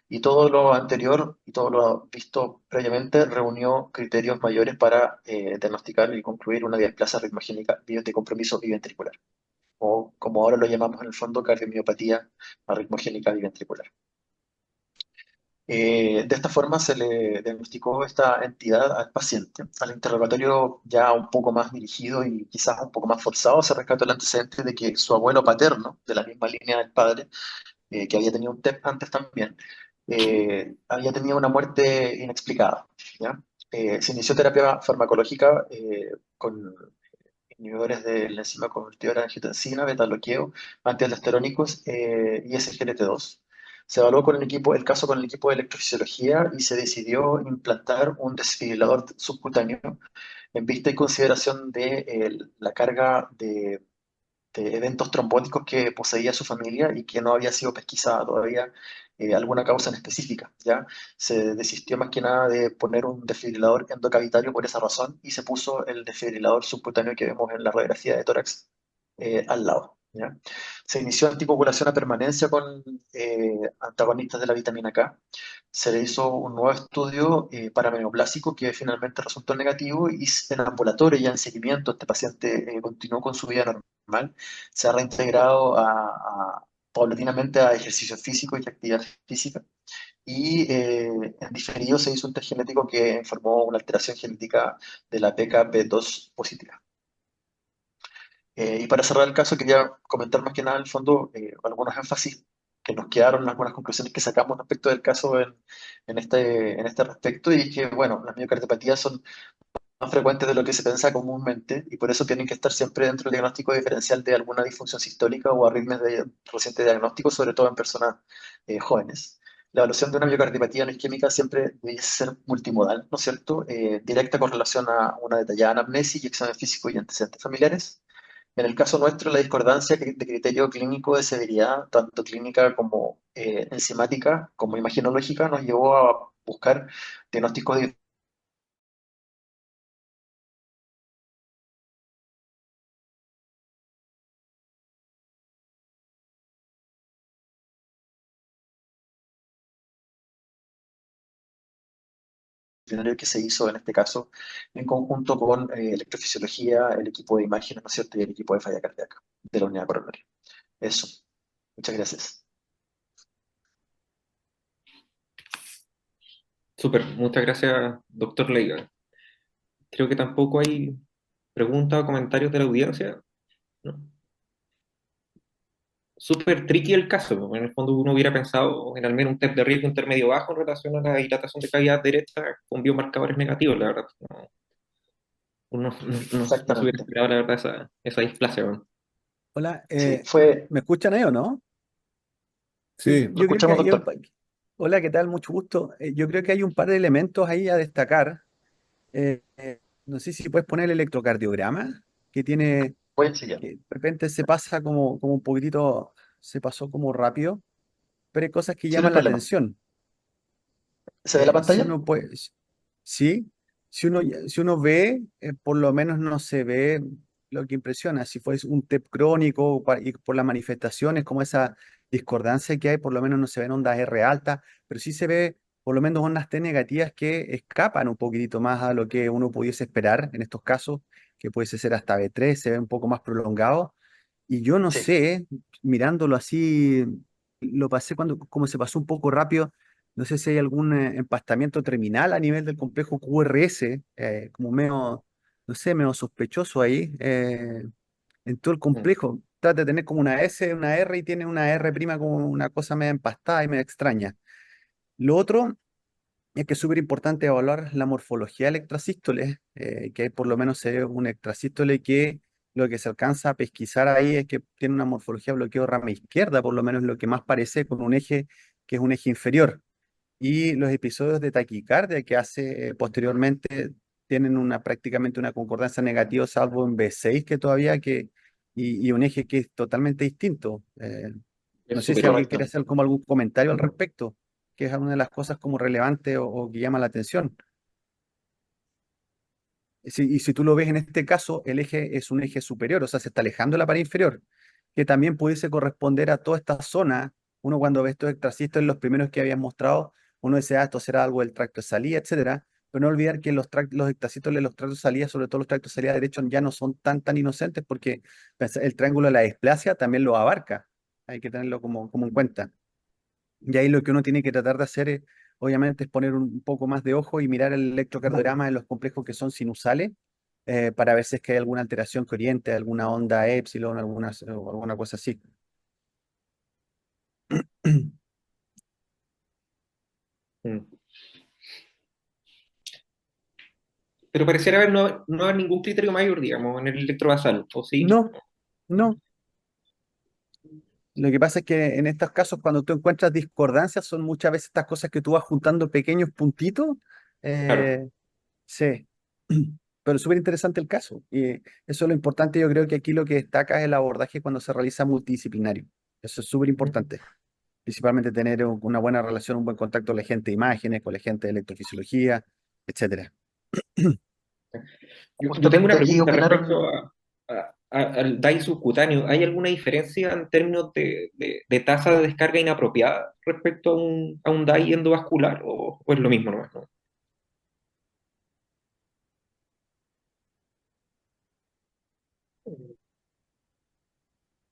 Y todo lo anterior y todo lo visto previamente reunió criterios mayores para diagnosticar y concluir una displasia ritmogénica de compromiso biventricular, o como ahora lo llamamos en el fondo, cardiomiopatía arritmogénica biventricular. De esta forma se le diagnosticó esta entidad al paciente. Al interrogatorio ya un poco más dirigido y quizás un poco más forzado, se rescató el antecedente de que su abuelo paterno, de la misma línea del padre, que había tenido un TEP antes también, había tenido una muerte inexplicada, ¿ya? Se inició terapia farmacológica con inhibidores de la enzima convertidora de angiotensina, beta-bloqueo, antialdosterónicos y SGLT2. Se evaluó el caso con el equipo de electrofisiología y se decidió implantar un desfibrilador subcutáneo en vista y consideración de la carga de eventos trombóticos que poseía su familia y que no había sido pesquisada todavía alguna causa en específica, ¿ya? Se desistió más que nada de poner un desfibrilador endocavitario por esa razón y se puso el desfibrilador subcutáneo que vemos en la radiografía de tórax al lado, ¿ya? Se inició anticoagulación a permanencia con antagonistas de la vitamina K. Se le hizo un nuevo estudio paraneoplásico que finalmente resultó negativo y en ambulatorio y en seguimiento este paciente continuó con su vida normal. Se ha reintegrado paulatinamente a ejercicio físico y actividad física y en diferido se hizo un test genético que informó una alteración genética de la PKP2 positiva. Y para cerrar el caso, quería comentar más que nada, en el fondo, algunos énfasis que nos quedaron, algunas conclusiones que sacamos respecto del caso en este respecto, y que, bueno, las miocardiopatías son más frecuentes de lo que se piensa comúnmente, y por eso tienen que estar siempre dentro del diagnóstico diferencial de alguna disfunción sistólica o arritmias de reciente diagnóstico, sobre todo en personas jóvenes. La evaluación de una miocardiopatía no isquémica siempre debe ser multimodal, ¿no es cierto? Directa con relación a una detallada anamnesis y examen físico y antecedentes familiares. En el caso nuestro, la discordancia de criterio clínico de severidad, tanto clínica como enzimática, como imaginológica, nos llevó a buscar diagnósticos disciplinarios que se hizo en este caso en conjunto con electrofisiología, el equipo de imágenes, ¿no es cierto? Y el equipo de falla cardíaca de la unidad coronaria. Eso. Muchas gracias. Súper, muchas gracias, doctor Leiga. Creo que tampoco hay preguntas o comentarios de la audiencia, ¿no? Súper tricky el caso, ¿no? En el fondo uno hubiera pensado en al menos un test de riesgo intermedio bajo en relación a la dilatación de cavidad derecha con biomarcadores negativos, la verdad. No, uno no se hubiera Exactamente. esperado, la verdad, esa displasia, ¿no? Hola, Sí, fue. ¿me escuchan ahí o no? Sí, Lo Yo creo que escuchamos, hay doctor. hola, ¿qué tal? Mucho gusto. Yo creo que hay un par de elementos ahí a destacar. No sé si puedes poner el electrocardiograma, que tiene, Voy enseguida. que de repente se pasa como un poquitito, se pasó como rápido, pero hay cosas que Sí, no hay llaman la problema. atención. ¿Se ve la Si pantalla? uno puede, sí, si uno ve, por lo menos no se ve lo que impresiona. Si fuese un TEP crónico y por las manifestaciones, como esa discordancia que hay, por lo menos no se ven ondas R altas, pero sí se ve por lo menos ondas T negativas que escapan un poquitito más a lo que uno pudiese esperar en estos casos, que pudiese ser hasta B3, se ve un poco más prolongado. Y yo no Sí. sé, mirándolo así, lo pasé como se pasó un poco rápido. No sé si hay algún empastamiento terminal a nivel del complejo QRS, como medio, no sé, medio sospechoso ahí, en todo el Mm. complejo. Trata de tener como una S, una R y tiene una R prima como una cosa media empastada y media extraña. Lo otro es que es súper importante evaluar la morfología del extrasístole, que por lo menos se ve un extrasístole que lo que se alcanza a pesquisar ahí es que tiene una morfología de bloqueo rama izquierda, por lo menos lo que más parece, con un eje que es un eje inferior. Y los episodios de taquicardia que hace posteriormente tienen prácticamente una concordancia negativa, salvo en B6 que todavía, y un eje que es totalmente distinto. No Es sé si alguien superior. quiere hacer como algún comentario al respecto, que es una de las cosas como relevante o que llama la atención. Y si tú lo ves en este caso, el eje es un eje superior, o sea, se está alejando de la pared inferior, que también pudiese corresponder a toda esta zona. Uno cuando ve estos extracístoles, los primeros que habías mostrado, uno dice, esto será algo del tracto de salida, etcétera, pero no olvidar que los extracístoles de los tractos de salida, sobre todo los tractos de salida derechos, ya no son tan inocentes porque el triángulo de la displasia también lo abarca. Hay que tenerlo como en cuenta. Y ahí lo que uno tiene que tratar de hacer es, obviamente, es poner un poco más de ojo y mirar el electrocardiograma en los complejos que son sinusales, para ver si es que hay alguna alteración que oriente, alguna onda epsilon, o alguna cosa así. Mm. Pero pareciera haber no haber ningún criterio mayor, digamos, en el electrobasal, ¿o sí? No, no. Lo que pasa es que en estos casos, cuando tú encuentras discordancias, son muchas veces estas cosas que tú vas juntando pequeños puntitos. Claro. eh, sí, pero súper interesante el caso. Y eso es lo importante. Yo creo que aquí lo que destaca es el abordaje cuando se realiza multidisciplinario. Eso es súper importante. Principalmente tener una buena relación, un buen contacto con la gente de imágenes, con la gente de electrofisiología, etcétera. Yo tengo Justamente una aquí pregunta respecto opinaron. al DAI subcutáneo. ¿Hay alguna diferencia en términos de tasa de descarga inapropiada respecto a un DAI endovascular o es lo mismo nomás, ¿no?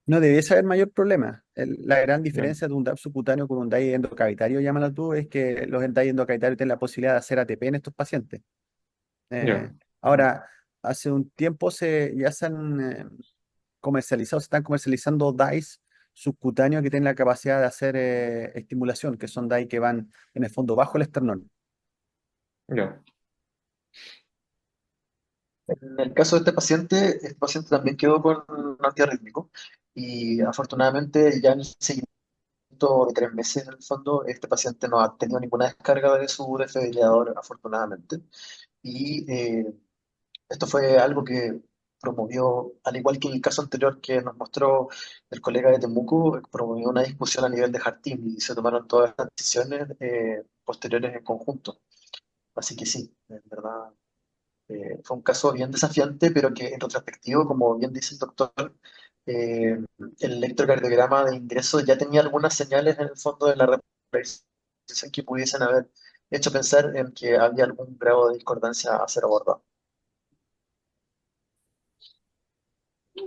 No debiese haber mayor problema. La gran Ya, diferencia de un DAP subcutáneo con un DAI endocavitario, llámalo tú, es que los DAI endocavitarios tienen la posibilidad de hacer ATP en estos pacientes. ya, Ahora, hace un tiempo ya se han comercializado, se están comercializando DAIs subcutáneos que tienen la capacidad de hacer estimulación, que son DAI que van en el fondo bajo el esternón. ya. En el caso de este paciente también quedó con un antiarrítmico y afortunadamente ya en el seguimiento de 3 meses en el fondo, este paciente no ha tenido ninguna descarga de su desfibrilador, afortunadamente. Y esto fue algo que promovió, al igual que en el caso anterior que nos mostró el colega de Temuco, promovió una discusión a nivel de Jartim y se tomaron todas estas decisiones posteriores en conjunto. Así que sí, en verdad. Fue un caso bien desafiante, pero que en retrospectivo, como bien dice el doctor, eh, el electrocardiograma de ingreso ya tenía algunas señales en el fondo de la representación que pudiesen haber hecho pensar en que había algún grado de discordancia a ser abordado.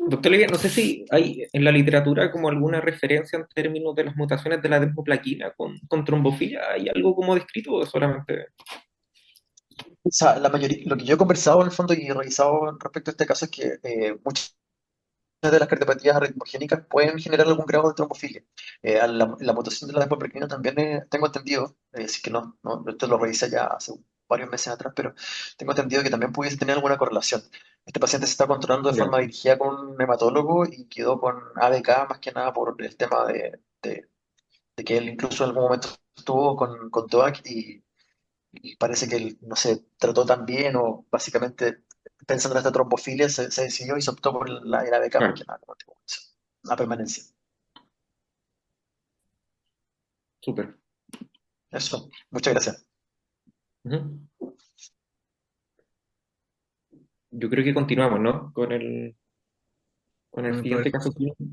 Doctor Levy, no sé si hay en la literatura como alguna referencia en términos de las mutaciones de la desmoplaquina con trombofilia. ¿Hay algo como descrito o solamente? O sea, la mayoría, lo que yo he conversado en el fondo y revisado respecto a este caso es que muchas de las cardiopatías arritmogénicas pueden generar algún grado de trombofilia. La mutación de la desmoplaquina también tengo entendido, sí que esto lo revisé ya hace varios meses atrás, pero tengo entendido que también pudiese tener alguna correlación. Este paciente se está controlando de Ya, forma dirigida con un hematólogo y quedó con ABK más que nada por el tema de que él incluso en algún momento estuvo con TOAC y parece que él, no sé, trató tan bien o básicamente pensando en esta trombofilia se decidió y se optó por la beca más que claro, nada, como te comento, la permanencia. súper. Eso, muchas gracias. Ujú. Yo creo que continuamos, ¿no? Con el Con el siguiente programa. caso clínico.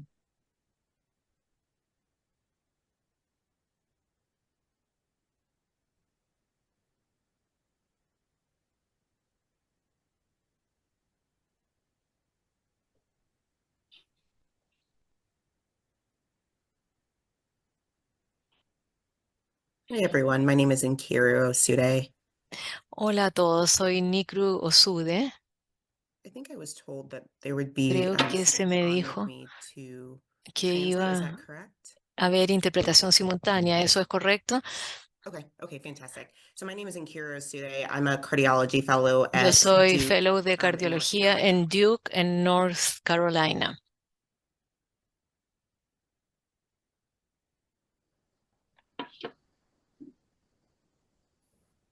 Hey everyone, my name is Nkiru Osude. Hola a todos, soy Nikru Osude. I think I was told that there would be Creo que se me simultane with dijo me to que translate. Is that iba correct? a haber interpretación simultánea. ¿Eso es correcto? Okay, fantastic. So my name is Nkiru Osude. I'm a cardiology fellow Yo at soy Duke fellow de in North cardiología Carolina. en Duke, en North Carolina.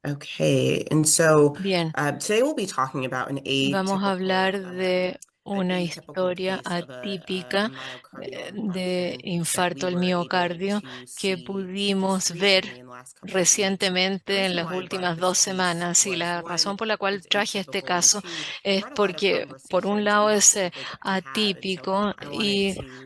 Okay, and so Bien, today we'll be talking about an vamos a hablar atypical de an una atypical historia case of a atípica myocardial de infarction that we infarto al were able miocardio to que see just pudimos ver recently in the last couple of weeks. The recientemente en reason las why I brought últimas this 2 semanas. Y was la one, razón por la cual it's traje este atypical, and caso two, it es brought a lot of porque, por un conversations that lado, we don't es typically get to have, and so atípico I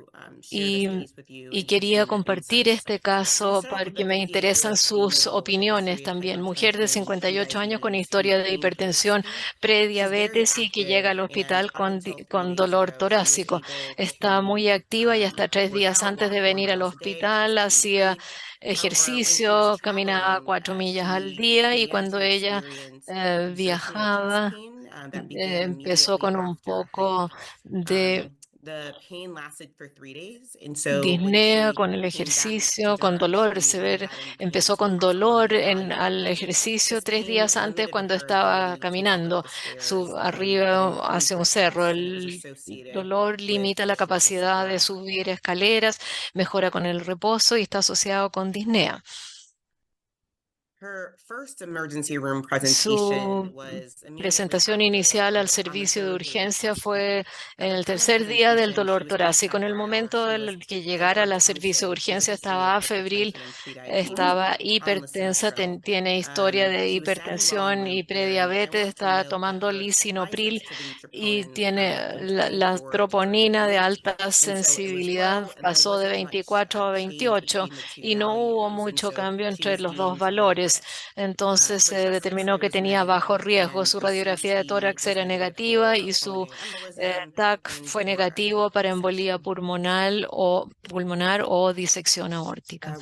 wanted to share this y, case with you y and to quería hear your compartir insights. este So to caso set up a porque bit me of the interesan idea, we sus know of a opiniones history of también. Mujer de hypertension, 58 años con prediabetes, and historia de hipertensión, angioedema. She's very prediabetes y que llega active, al and hospital up con, until three con days dolor ago, she was torácico. able Está to muy activa y hasta tres work días out, antes walk de 4 venir al miles a day, keep hospital symptom hacía free. However, when she was ejercicio, caminaba traveling, 4 millas al she día y began cuando to ella experience exertional chest viajaba, pain that began empezó immediately con un after poco hike. de The pain lasted for 3 days, and so when disnea she con el came back to ejercicio, con Durham, dolor she went severo. ahead and came Empezó to the con hospital and dolor had al evaluated. ejercicio This tres pain días antes limited cuando her estaba ability to walk up caminando the stairs, arriba couldn't move hacia un her cerro. chest, and it was El associated dolor with limita la cervical capacidad de sequelae. subir escaleras, mejora con el reposo y está asociado con disnea. Her first emergency room presentation Su was immediately presentación after, inicial al or on the servicio de third day of urgencia chest pain. fue At en the el time of tercer día del presentation, she dolor was eight torácico. En el Becker hour. momento She was que llegara a la servicio de hypertensive with a urgencia history of estaba febril, hypertension and prediabetes estaba on hipertensa, lisinopril. tiene historia de She was sat in well hipertensión in y room theory. I prediabetes, want to está note that tomando her high lisinopril sensitivity y troponin tiene went to la 24 over troponina de 8, alta and so it was sensibilidad low, and there pasó de wasn't much 24 a change 28 between the two y no hubo values, and mucho so cambio she entre was los dos deemed to have valores. tórax. Entonces se determinó que tenía bajo riesgo. Su radiografía de tórax era negativa y su TAC fue negativo para embolía pulmonar o disección aórtica.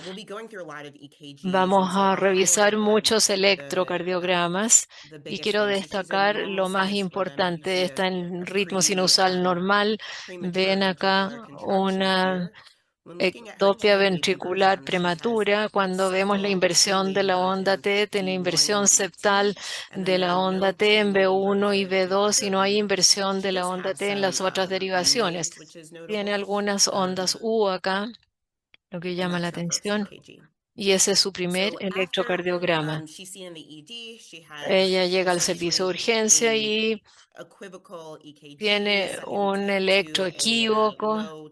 Vamos a revisar muchos electrocardiogramas y quiero destacar lo más importante. Está en ritmo sinusal normal. Ven acá una ectopia ventricular prematura. Cuando vemos la inversión de la onda T, tiene inversión septal de la onda T en B1 y B2 y no hay inversión de la onda T en las otras derivaciones. Tiene algunas ondas U acá, lo que llama la atención. Y ese es su primer electrocardiograma. Ella llega al servicio de urgencia y tiene un electro equívoco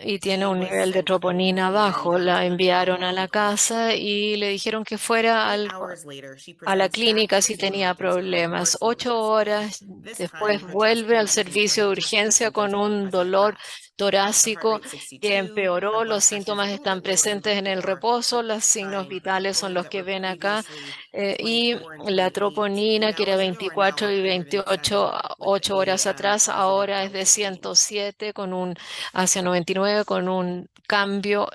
y tiene un nivel de troponina bajo. La enviaron a la casa y le dijeron que fuera a la clínica si tenía problemas. 8 horas después vuelve al servicio de urgencia con un dolor torácico que empeoró. Los síntomas están presentes en el reposo. Los signos vitales son los que ven acá. Y la troponina, que era 24 y 28, 8 horas atrás, ahora es de 107 hacia 99 con un cambio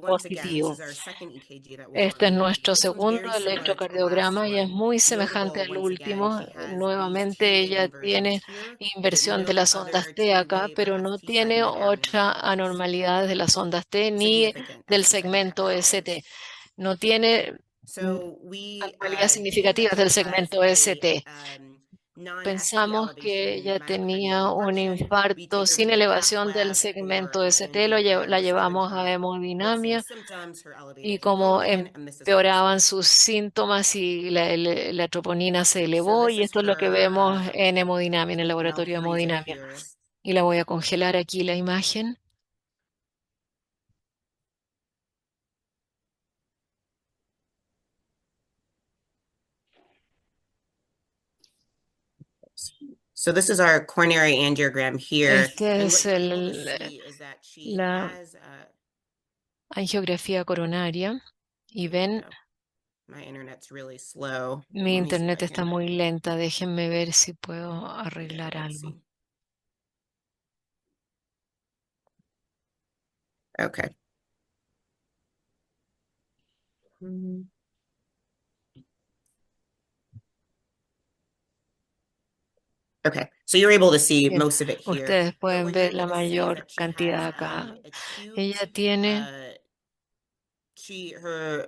positivo. Este es nuestro segundo electrocardiograma y es muy semejante al último. Nuevamente ella tiene inversión de las ondas T acá, pero no tiene otra anormalidad de las ondas T ni del segmento ST. No tiene anormalidades significativas del segmento ST. Pensamos que ella tenía un infarto sin elevación del segmento ST, la llevamos a hemodinamia y como empeoraban sus síntomas y la troponina se elevó y esto es lo que vemos en hemodinamia, en el laboratorio de hemodinamia. Y la voy a congelar aquí la imagen. So this is our coronary angiogram here. Este And es what you're able to see is that she la has angiografía coronaria y ven, my internet's really slow. mi Let me see if internet I está can- muy lenta. Déjenme ver si puedo arreglar let's algo. see. Okay. Okay, so you're able to see Bien, most of it here. ustedes But pueden what you're ver la able to see is mayor that she cantidad has acá. acute, Ella tiene her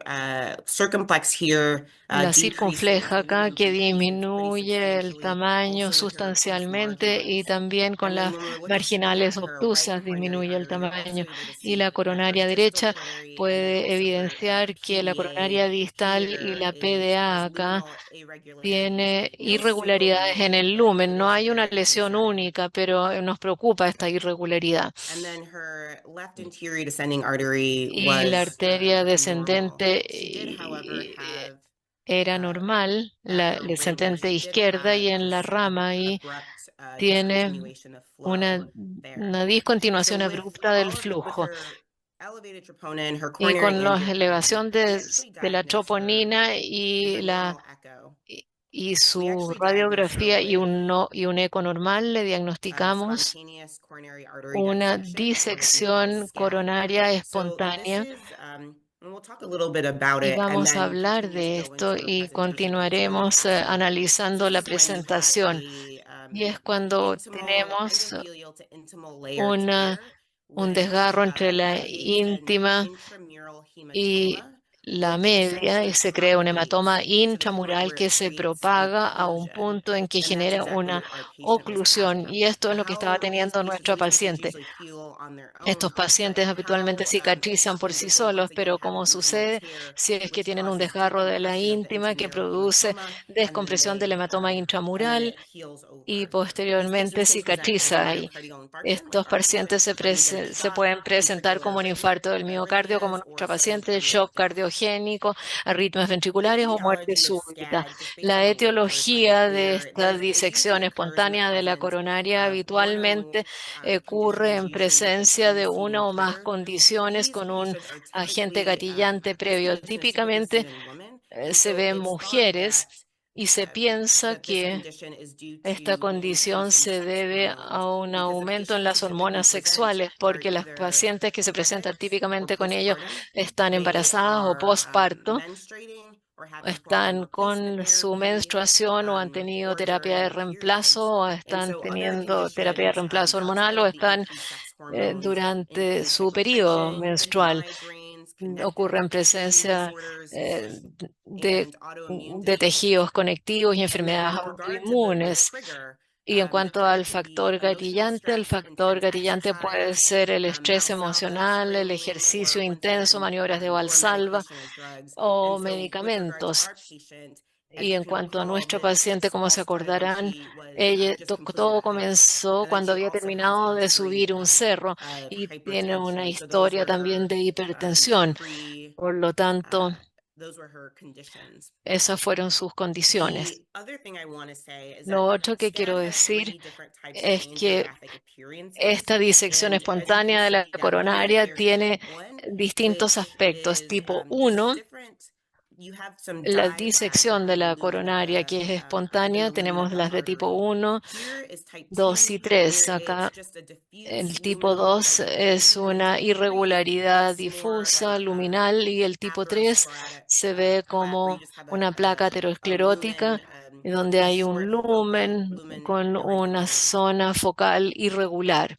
circumflex here la decreases, circunfleja and even acá que decreases disminuye el pretty tamaño substantially, also with her close sustancialmente y margins. también con And then las when we're looking marginales at her right obtusas coronary disminuye el artery, you're also tamaño. able to Y see la that her coronaria distal derecha capillary and then puede also her evidenciar que la PDA coronaria distal y la here PDA has acá luminal irregularities. tiene No single irregularidades en lumen, el but lumen. it No is hay una very lesión concerning. única, pero nos preocupa esta irregularidad. And then her left anterior descending artery Y la was arteria normal. descendente She did, however, have era normal, la at her rib, where descendente she did izquierda, y have en la this rama ahí abrupt tiene discontinuation of una flow there. una So discontinuación with abrupta del with flujo. her elevated troponin, her Y coronary con la angiogram, elevación we de actually la diagnosed her troponina with y a normal echo. y We su actually diagnosed her radiografía y with un eco normal, le diagnosticamos spontaneous coronary artery una dissection, or what we call disección SCAD. coronaria So this espontánea. is, and we'll talk a little bit about Y it, and vamos a then hablar continue to de go esto into her y presentation, which is really continuaremos awesome. analizando This la is when you had presentación. Y es cuando intimal tenemos endothelial to intimal layer una, tear un with desgarro entre la that creates an íntima intramural y hematoma, la which media, y essentially se crea un propagates hematoma to the point intramural where que it se creates a propaga a un occlusion. punto en que And that's genera exactly una what our patient was oclusión. having. Y esto es Now, lo que estaba how these teniendo nuestra patients paciente. usually heal on their Estos own, pacientes but habitualmente how this cicatrizan por sí happens is they once solos, again pero have como an intimal sucede tear, si es que which tienen un causes desgarro de la decompression of the íntima que intramural produce hematoma, and then descompresión del hematoma and then intramural it heals over. y These posteriormente patients can present as cicatriza ahí. myocardial infarction, Estos like our pacientes patient, having been se shot, pueden presentar ventricular como un infarto del miocardio, como arrhythmias, or nuestra sudden paciente, cardiac shock death. cardiogénico, arritmias ventriculares o muerte súbita. La etiología de esta disección espontánea de la coronaria habitualmente ocurre en presencia de una o más condiciones con un agente gatillante previo. Típicamente se ve en mujeres y se piensa que esta condición se debe a un aumento en las hormonas sexuales, porque las pacientes que se presentan típicamente con ello están embarazadas o postparto, están con su menstruación o han tenido terapia de reemplazo o están teniendo terapia de reemplazo hormonal o están durante su periodo menstrual. Ocurre en presencia eh, de tejidos conectivos y enfermedades autoinmunes. Y en cuanto al factor gatillante, el factor gatillante puede ser el estrés emocional, el ejercicio intenso, maniobras de Valsalva o medicamentos. Y en cuanto a nuestro paciente, como se acordarán, todo comenzó cuando había terminado de subir un cerro y tiene una historia también de hipertensión. Por lo tanto, esas fueron sus condiciones. Lo otro que quiero decir es que esta disección espontánea de la coronaria tiene distintos aspectos. Tipo 1, la disección de la coronaria que es espontánea, tenemos las de tipo 1, 2 y 3. Acá el tipo 2 es una irregularidad difusa, luminal, y el tipo 3 se ve como una placa aterosclerótica donde hay un lumen con una zona focal irregular.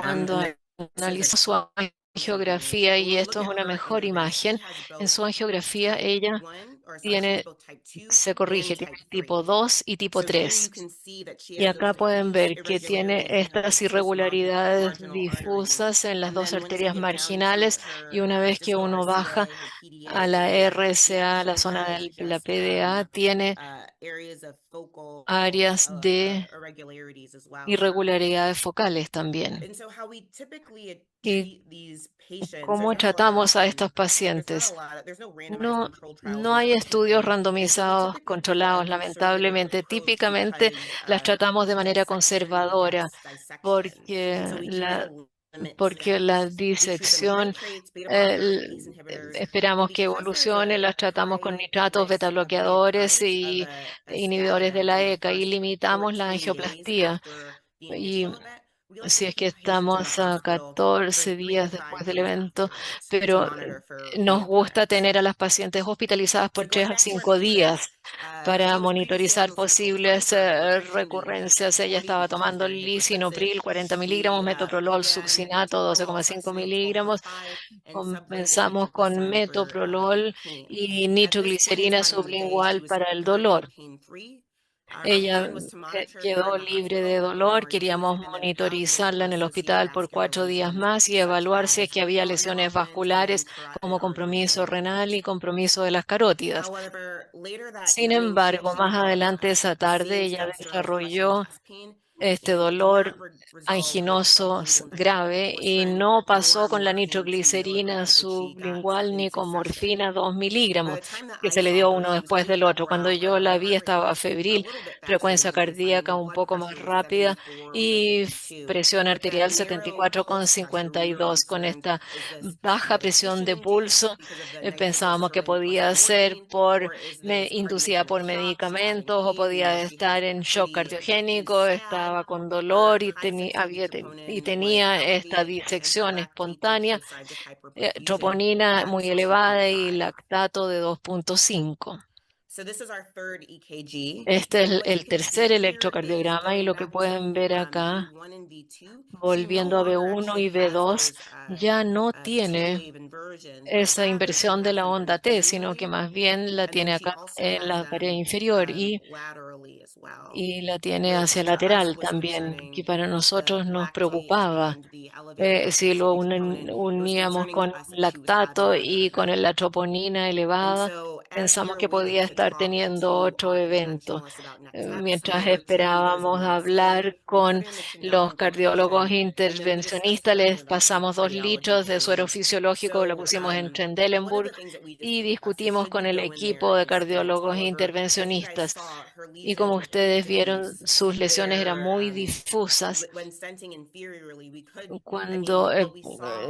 Cuando analizo su angiografía, y esto es una mejor imagen, en su angiografía ella se corrige, tiene tipo 2 y tipo 3. Y acá pueden ver que tiene estas irregularidades difusas en las dos arterias marginales, y una vez que uno baja a la RSA, la zona de la PDA, tiene áreas de irregularidades focales también. ¿Y cómo tratamos a estos pacientes? No hay estudios randomizados controlados, lamentablemente. Típicamente las tratamos de manera conservadora porque la disección esperamos que evolucione, las tratamos con nitratos, betabloqueadores y inhibidores de la ECA, y limitamos la angioplastía. Y si es que estamos a 14 días después del evento, pero nos gusta tener a las pacientes hospitalizadas por 3 a 5 días para monitorizar posibles recurrencias. Ella estaba tomando lisinopril 40 miligramos, metoprolol succinato 12,5 miligramos. Comenzamos con metoprolol y nitroglicerina sublingual para el dolor. Ella quedó libre de dolor. Queríamos monitorizarla en el hospital por 4 días más y evaluar si es que había lesiones vasculares como compromiso renal y compromiso de las carótidas. Sin embargo, más adelante esa tarde ella desarrolló este dolor anginoso grave y no pasó con la nitroglicerina sublingual ni con morfina 2 miligramos, que se le dio uno después del otro. Cuando yo la vi estaba febril, frecuencia cardíaca un poco más rápida y presión arterial 74,52. Con esta baja presión de pulso, pensábamos que podía ser inducida por medicamentos o podía estar en shock cardiogénico, estaba con dolor y tenía esta disección espontánea, troponina muy elevada y lactato de 2,5. Este es el tercer electrocardiograma, y lo que pueden ver acá, volviendo a B1 y B2, ya no tiene esa inversión de la onda T, sino que más bien la tiene acá en la pared inferior y la tiene hacia lateral también, que para nosotros nos preocupaba. Si lo uníamos con lactato y con la troponina elevada, Pensamos que podía estar teniendo otro evento. Mientras esperábamos hablar con los cardiólogos intervencionistas, les pasamos 2 litros de suero fisiológico, lo pusimos en Trendelenburg y discutimos con el equipo de cardiólogos intervencionistas. Y como ustedes vieron, sus lesiones eran muy difusas. Cuando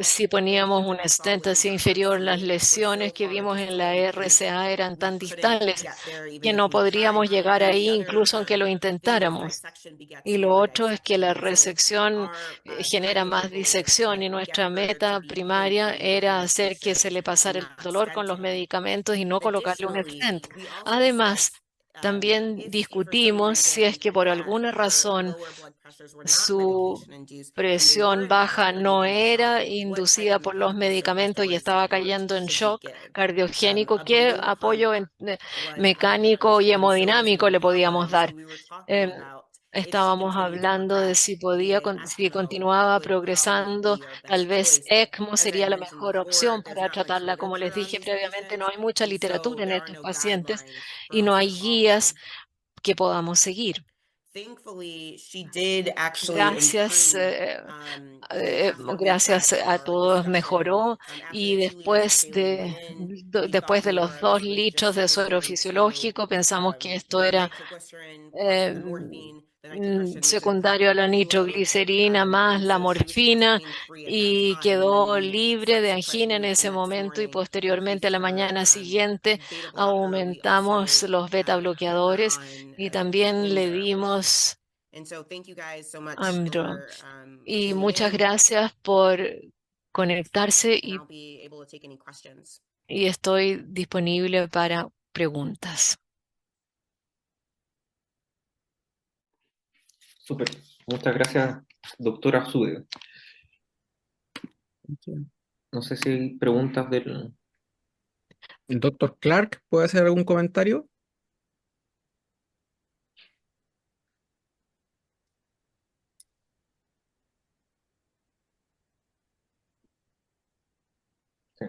si poníamos un stent hacia inferior, las lesiones que vimos en la RCA eran tan distales que no podríamos llegar ahí incluso aunque lo intentáramos. Y lo otro es que la resección genera más disección y nuestra meta primaria era hacer que se le pasara el dolor con los medicamentos y no colocarle un stent. Además, también discutimos si es que por alguna razón su presión baja no era inducida por los medicamentos y estaba cayendo en shock cardiogénico, ¿qué apoyo mecánico y hemodinámico le podíamos dar? Em, Estábamos hablando de si podía, si continuaba progresando, tal vez ECMO sería la mejor opción para tratarla. Como les dije previamente, no hay mucha literatura en estos pacientes y no hay guías que podamos seguir. Gracias, gracias a todos mejoró y después de los 2 litros de suero fisiológico pensamos que esto era secundario a la nitroglicerina más la morfina y quedó libre de angina en ese momento y posteriormente a la mañana siguiente aumentamos los beta bloqueadores y también le dimos Amdro. Y muchas gracias por conectarse y estoy disponible para preguntas. Súper. Muchas gracias, doctora Sude. No sé si hay preguntas del... ¿El doctor Clark puede hacer algún comentario? Sí.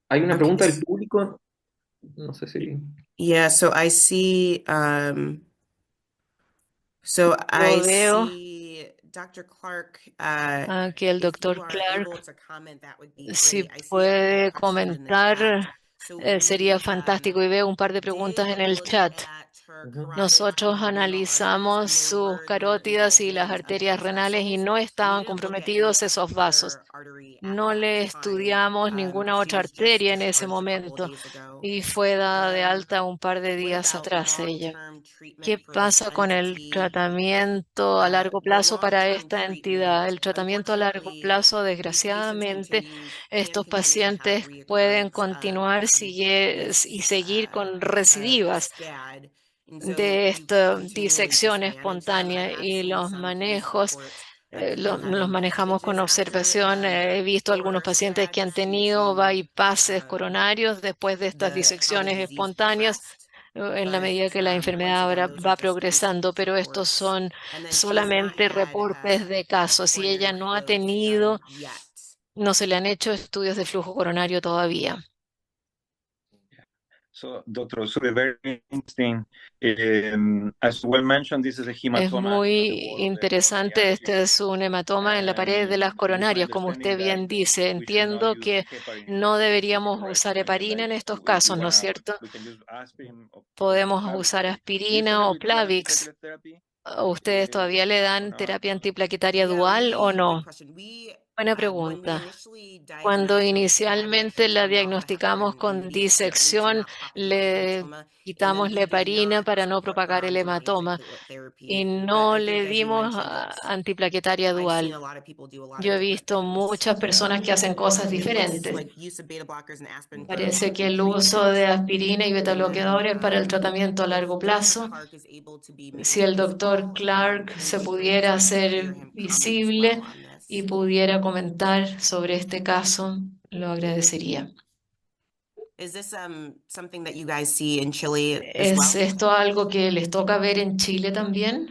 Hay una pregunta del público. No sé si... Yeah, so I see, so I Yo veo see Dr. Clark, que el if you doctor are Clark, able to comment, that would be si great. I see a couple puede questions in the chat. comentar, So sería we fantástico. Y veo un par de preguntas en el look chat. at her carotid Nosotros renal analizamos arteries, and they sus were carótidas y las non-involvement of arterias those renales y vessels. no We estaban didn't look at any comprometidos other esos vasos. artery at No that le time. estudiamos ninguna She otra was just arteria en ese discharged a couple momento days ago. y fue dada de alta un par de What días about atrás ella. long-term ¿Qué treatment for this pasa con el entity? tratamiento a largo The plazo para long-term esta entidad? El treatment, tratamiento a largo unfortunately, plazo, these patients desgraciadamente, estos can continue to have pacientes pueden recurrence continuar y seguir con recidivas SCAD. And so de we esta continually just disección manage them. I espontánea have y seen los some case manejos reports los people having manejamos con changes after observación. He visto algunos for pacientes que SCAD han just due tenido to bypasses coronarios después de estas how the disecciones disease espontáneas progressed. en la medida que la enfermedad Once again, ahora those are va just case progresando, pero estos reports. son And then she's not solamente had reportes de casos. Si ella coronary no ha flows tenido, done yet. no se le han hecho estudios de flujo coronario todavía. So, Dr. Suri, very interesting. As well mentioned, this is a Es hematoma muy in the wall of the coronary interesante, artery. este es un hematoma en la pared de las It is my coronarias, como understanding usted that bien dice. we should not Entiendo use que heparin in no this case, is it deberíamos correct? usar I mean, heparina like, en estos if we casos, ¿no es wanna, cierto? we can use aspirin or Podemos Plavix, usar right? aspirina o We do an Plavix. antiplatelet therapy, ¿Ustedes todavía le or dan not? terapia antiplaquetaria Yeah, dual o good no? question. Buena When we pregunta. initially Cuando diagnosed her with SCAD, we inicialmente actually la turned off the diagnosticamos heparin con immediately to disección, not propagate the le hematoma, and then quitamos la we did heparina not para no put her propagar el onto an hematoma antiplatelet y therapy. no I think, le as you dimos mentioned, antiplaquetaria I've seen dual. a lot of people do a lot Yo of he different visto things. muchas personas que hacen cosas It looks diferentes. like use of beta blockers and aspirin for Parece que acute el uso treatment, de aspirina y and then betabloqueadores para el tratamiento a if largo Dr. plazo, Clark is able to be si made el doctor visible, Clark it would se be great pudiera to hear hacer him comment as well visible on y this. pudiera comentar sobre este caso, lo agradecería. Is this something that you guys see in Chile as ¿Es well? esto algo que les toca ver en Chile también?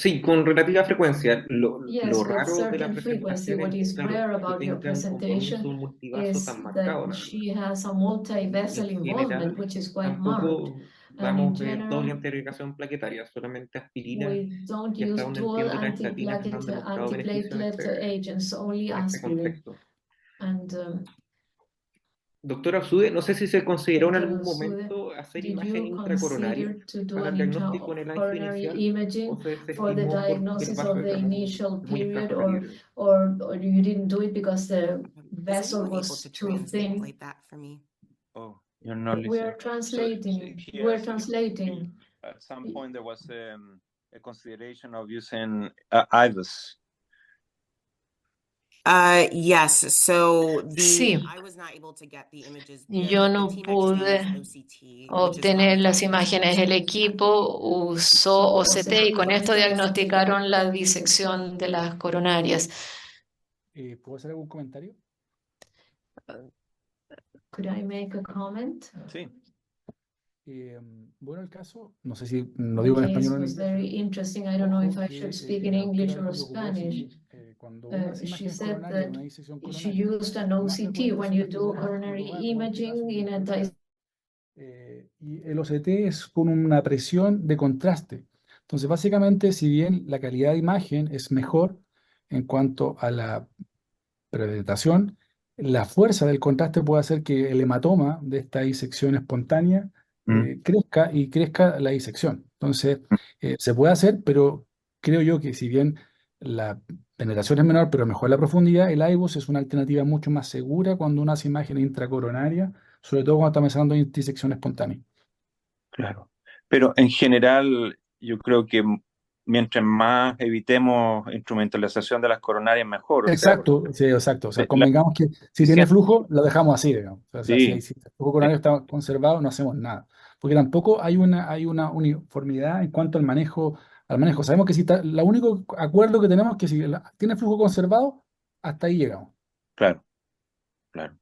Sí, con relativa frecuencia. Yes, Lo with raro de la certain frequency. presentación What es, is claro, rare que about your tengan un compromiso presentation multivaso tan is marcado, that la she verdad. has a Y multi-vessel en involvement, general, which is quite marked. tampoco And in damos doble general, antiagregación plaquetaria, solamente aspirina, we don't y hasta use donde dual entiendo las estatinas no han demostrado beneficio antiplatelet agents, only en este aspirin. contexto. And Doctora Usude, no sé si se consideró en Dr. algún Usude, momento hacer did imagen you intracoronaria consider to do para an el diagnóstico en el ICU intracoronary inicial, o imaging se for the desestimó porque el diagnosis vaso of the era initial muy escaso period, calibre? or you didn't do it because the Is vessel anyone able was to too thin? translate that for me? Oh, you're not We're listening. we're translating. At some point there was a consideration of using IVUS. Yes. So Sí, I was not able to get the images. yo The no team actually pude used OCT, which is not obtener a las diagnostic imágenes. El tool. equipo usó OCT y con esto diagnosticaron la disección de las coronarias. ¿Puedo hacer algún comentario? Could I make a comment? Sí. Bueno, el caso, no sé si lo The digo en case español o en was inglés, very pero interesting. I don't know if ojo I que should speak in la English doctora or se preocupó Spanish. si cuando uno hace She imagen said coronaria, that una disección she coronaria, used an lo más OCT frecuente when son you las do pisadas coronary globales, imaging in a y el OCT es con una presión de contraste. Entonces, básicamente, si bien la calidad de imagen es mejor en cuanto a la presentación, la fuerza del contraste puede hacer que el hematoma de esta disección espontánea crezca y crezca la disección. Entonces, se puede hacer, pero creo yo que si bien la penetración es menor, pero mejor la profundidad, el IVUS es una alternativa mucho más segura cuando uno hace imágenes intracoronarias, sobre todo cuando estamos hablando de disección espontánea. Claro. Pero en general, yo creo que mientras más evitemos instrumentalización de las coronarias, mejor. O sea, Exacto, sí, exacto. O sea, la convengamos que si tiene flujo, lo dejamos así, digamos. O sea, si sí, el flujo coronario está conservado, no hacemos nada. Porque tampoco hay una uniformidad en cuanto al manejo. Sabemos que si está, el único acuerdo que tenemos es que si tiene flujo conservado, hasta ahí llegamos. claro, claro.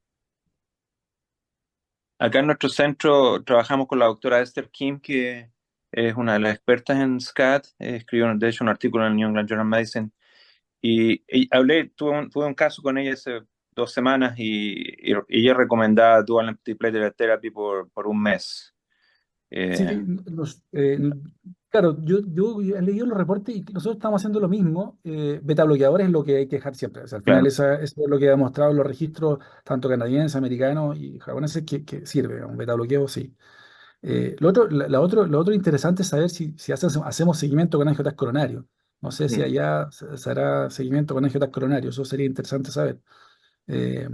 Acá en nuestro centro trabajamos con la doctora Esther Kim, que es una de las expertas en SCAD. Escribió, de hecho, un artículo en el New England Journal of Medicine. Y tuve un caso con ella hace 2 semanas y ella recomendaba dual antiplatelet therapy por un mes. Sí, claro, yo he leído los reportes y nosotros estamos haciendo lo mismo. Beta bloqueadores es lo que hay que dejar siempre. O sea, al final Claro. eso es lo que ha demostrado los registros, tanto canadienses, americanos y japoneses, que sirve. Un beta bloqueo, sí. Lo otro interesante es saber si hacemos seguimiento con angiotas coronarios. No sé si allá se hará seguimiento con angiotas coronarios. Eso sería interesante saber. Eh,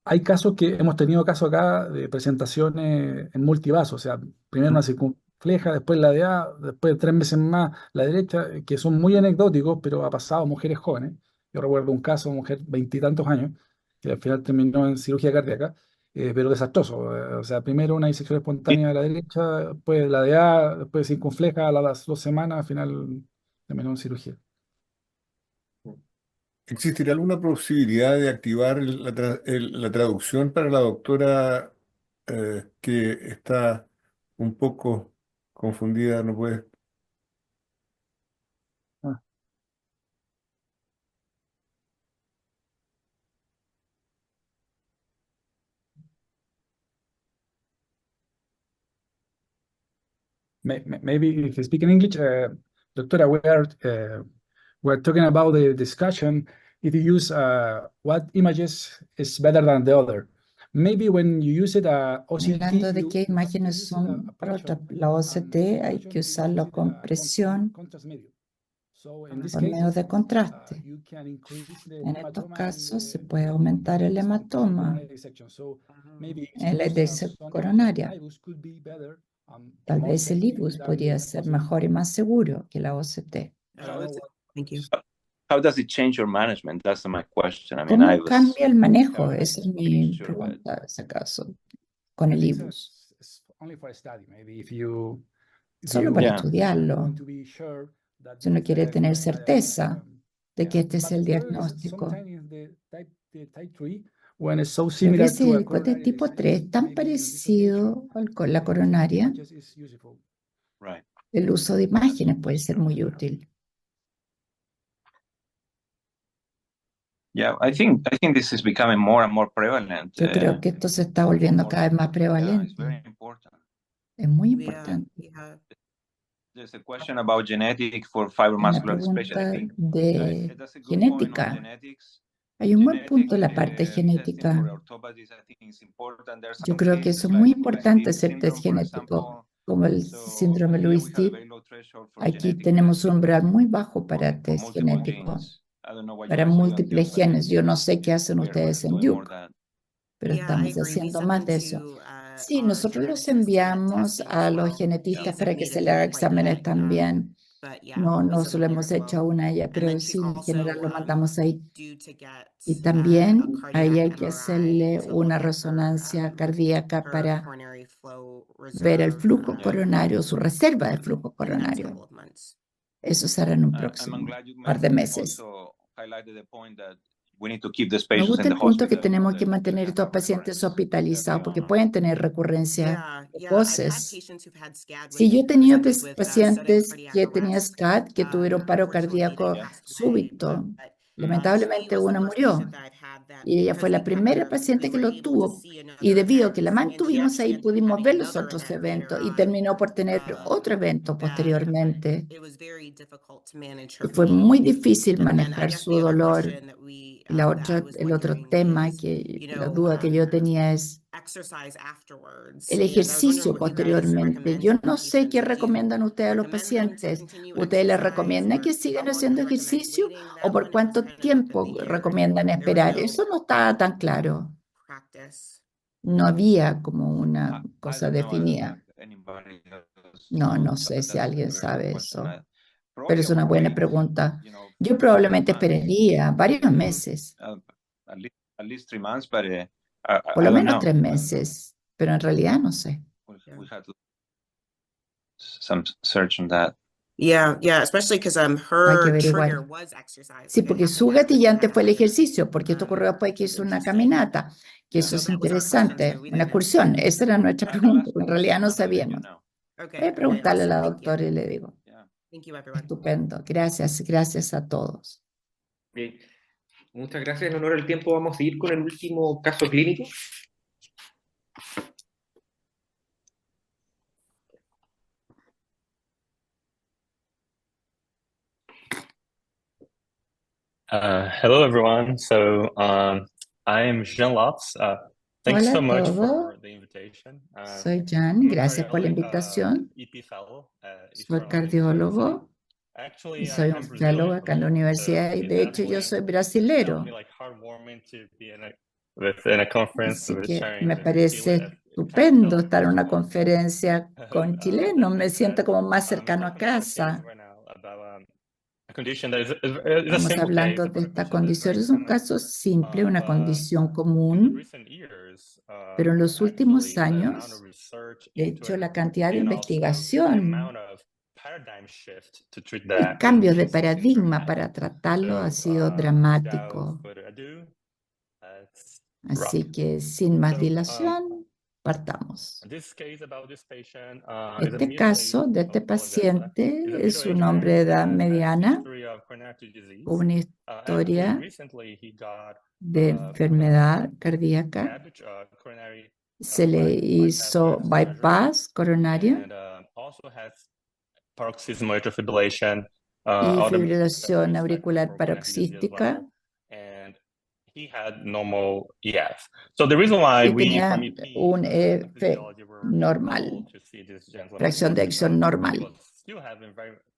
Hay casos que hemos tenido casos acá de presentaciones en multivaso, o sea, primero una circunfleja, después la de A, después 3 meses más la derecha, que son muy anecdóticos, pero ha pasado a mujeres jóvenes. Yo recuerdo un caso, mujer 20 y tantos años, que al final terminó en cirugía cardíaca, pero desastroso. O sea, primero una disección espontánea de la derecha, después la de A, después circunfleja a las 2 semanas, al final terminó en cirugía. ¿Existirá alguna posibilidad de activar la traducción para la doctora que está un poco confundida? No puede. Maybe if you speak in English, Doctora, we're talking about the discussion. If you use what images is better than the other. Maybe when you use it OCT, Hablando de qué imágenes son para la OCT, hay que usarlo con presión por medio de contraste. En estos casos se puede aumentar el hematoma en la disección coronaria. Tal vez el IVUS podría ser mejor y más seguro que la OCT. Thank you. How does it change your management? That's my question. I mean, ¿Cómo cambia el manejo? Esa es mi pregunta en ese caso, con el IVUS. Solo para estudiarlo. Si uno quiere tener certeza de que este es el diagnóstico. Pero a veces el cohete tipo 3 es tan parecido con la coronaria, el uso de imágenes puede ser muy útil. Yeah, I think this is becoming more and more prevalent. Yo creo que esto se está volviendo cada vez más Yeah, it's very prevalente. important. Es muy Yeah, importante. yeah. There's a question about genetics for Una fibromuscular dysplasia. I pregunta think de that's a good point on genética. genetics. Hay un buen punto en la Genetics, parte testing genética. for orthopathies, I think is important. There are Yo some creo que cases eso es muy like importante, Lewis-Dietz hacer test syndrome, for genético, example. como el So síndrome here we have a Lewis-Dietz. very low threshold for Aquí genetic tenemos un testing umbral muy bajo for para test multiple genético, genes. I don't know what you para guys do until, múltiples but genes. Yo no sé qué hacen we're ustedes en doing more Duke, than pero Yeah, I estamos agree. We haciendo send más them de eso. to Sí, our nosotros los geneticists to get enviamos testing a as los well. genetistas These para have que se needed le to hagan be quite exámenes many. también. But yeah, No, we no send se lo them there hemos as hecho well. aún a ella, And pero then sí, to en general also lo mandamos ahí. due to get Y a también ahí cardiac hay que hacerle MRI to una look at resonancia cardíaca her para coronary flow ver el reserve. flujo Yeah. coronario, su reserva de flujo In the next coronario. couple of months. Eso será en un I'm próximo glad you par de meses. also highlighted the point that we need to keep these Me patients gusta in el the punto que hospital tenemos so que that they mantener can estos have pacientes recurrence hospitalizados porque early on. pueden tener recurrencias Yeah, yeah. I've had precoces. patients who've had SCAD Sí, yo he tenido presented with sudden pacientes cardiac que tenían arrest. SCAD, que tuvieron paro Unfortunately, they cardíaco passed away. súbito. But she Lamentablemente was the uno first murió patient that I've had that y ella because fue we la kept primera her, paciente we que were lo able to tuvo. see another Y debido a que la event, and she mantuvimos ahí, actually ended up pudimos having ver los another otros event later eventos y on terminó por tener otro evento that posteriormente. it was very difficult to manage Y her fue pain. muy difícil And then I manejar guess su the other dolor. question that we Y la that I otra, was el otro wondering tema, is, la duda que yo tenía es exercise afterwards. el And I was wondering ejercicio what you guys posteriormente. recommend Yo to no sé qué patients. Do you recomiendan ustedes a los recommend them to pacientes. continue ¿Ustedes les exercise, recomiendan or que sigan how long do haciendo you recommend ejercicio waiting o that por one? cuánto It's kind of up to tiempo the year. recomiendan There was esperar? no Eso no estaba tan claro. practice. No había como una I cosa don't know definida. if anybody else No, no knows, sé but si that's a alguien very good sabe question. eso, pero Probably es I una would buena wait, pregunta. you know, Yo 3 probablemente months, esperaría varios meses, at least 3 months, but por I lo don't menos know. 3 meses, pero en realidad no sé. We had to some search on that. Yeah, especially because Hay que her averiguar. trigger was exercise. Sí, Like, I porque have to su have her do gatillante that. fue el ejercicio, porque esto ocurrió después que hizo una Interesting. caminata, que eso Yeah. es So that was our question interesante, too. We una didn't. excursión. Esa era nuestra I'll pregunta, ask porque en realidad no and I'll let you sabíamos. know. Voy a Okay, preguntarle a la awesome. Thank you. doctora y le digo. Yeah. Thank you, everyone. Estupendo. Gracias, gracias a todos. Bien. Muchas gracias. En honor al tiempo, vamos a seguir con el último caso clínico. Hello, everyone. So I am Jean Lotz. Thanks Hola so a much todos. for the invitation. Soy Jan. I'm a Gracias por la cardiology invitación. EP fellow at Soy Eastern University. cardiólogo y Actually, soy I'm un fellow Brazilian, acá en la universidad. Y in de that hecho, yo way, soy it's brasilero. definitely like heartwarming to be in a conference Así with que sharing me the parece Chile. It kind of estupendo felt estar en una personal. conferencia con That chilenos. Me being siento said, como más I'm cercano a talking about a case casa. right now about a condition that is a Estamos simple case, hablando but de a esta condition that is condición. very Es un common. caso simple, una But condición in the común, recent years, pero en los últimos actually, the amount of años, research de into hecho, it, la cantidad de and also the investigación amount of paradigm shift to treat y that cambios de is something paradigma dramatic. para tratarlo ha So, sido without dramático. further ado, let's Así rock. que, sin más So, dilación, partamos. this case about this patient is a Este caso de este apologize for that, is a paciente es un middle-aged hombre de man edad that has mediana, history of coronary artery disease. con una Actually, historia recently he got de enfermedad cardíaca. CABG, coronary Se le hizo bypass coronario and also has paroxysmal atrial fibrillation y of the fibrilación risk factor auricular for coronary disease as paroxística, well. And he had normal EF. So the reason why y we tenía from EP un and EF physiology were normal, told to see this gentleman, fracción de eyección he normal. was still having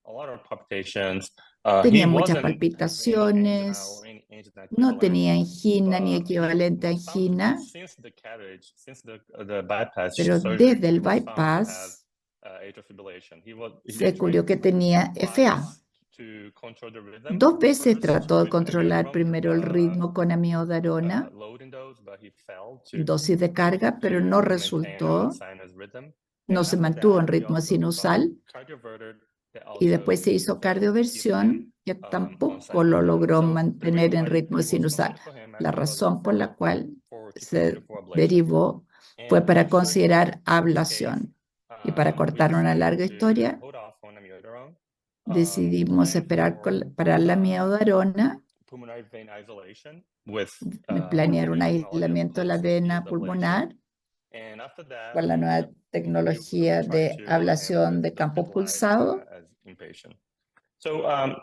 a lot of palpitations. Tenía He muchas wasn't having any angina palpitaciones, or any angina no equivalent, tenía angina ni but equivalente a angina, since the carriage, since the bypass pero surgery, desde he el was found to have bypass atrial fibrillation. He se actually descubrió que tenía FA. twice to control the rhythm. 2 veces First trató de with controlar amiodarone, primero el ritmo con amiodarona, loading dose, but he failed dosis de carga, pero no maintain resultó, sinus rhythm. no And se after mantuvo en that, he ritmo also sinusal, cardioverted that y also después se hizo failed. cardioversión, que On tampoco sinus lo rhythm. logró So the mantener reason en why ritmo it was sinusal. considered for him La actually was razón por la cual to se consider for ablation. derivó fue And para long story considerar short, in this case, ablación. Y para we cortar una decided larga to historia, hold off on amiodarone, decidimos plan esperar for para la amiodarona planear un aislamiento de la vena pulmonar con la nueva tecnología de ablación de campo pulsado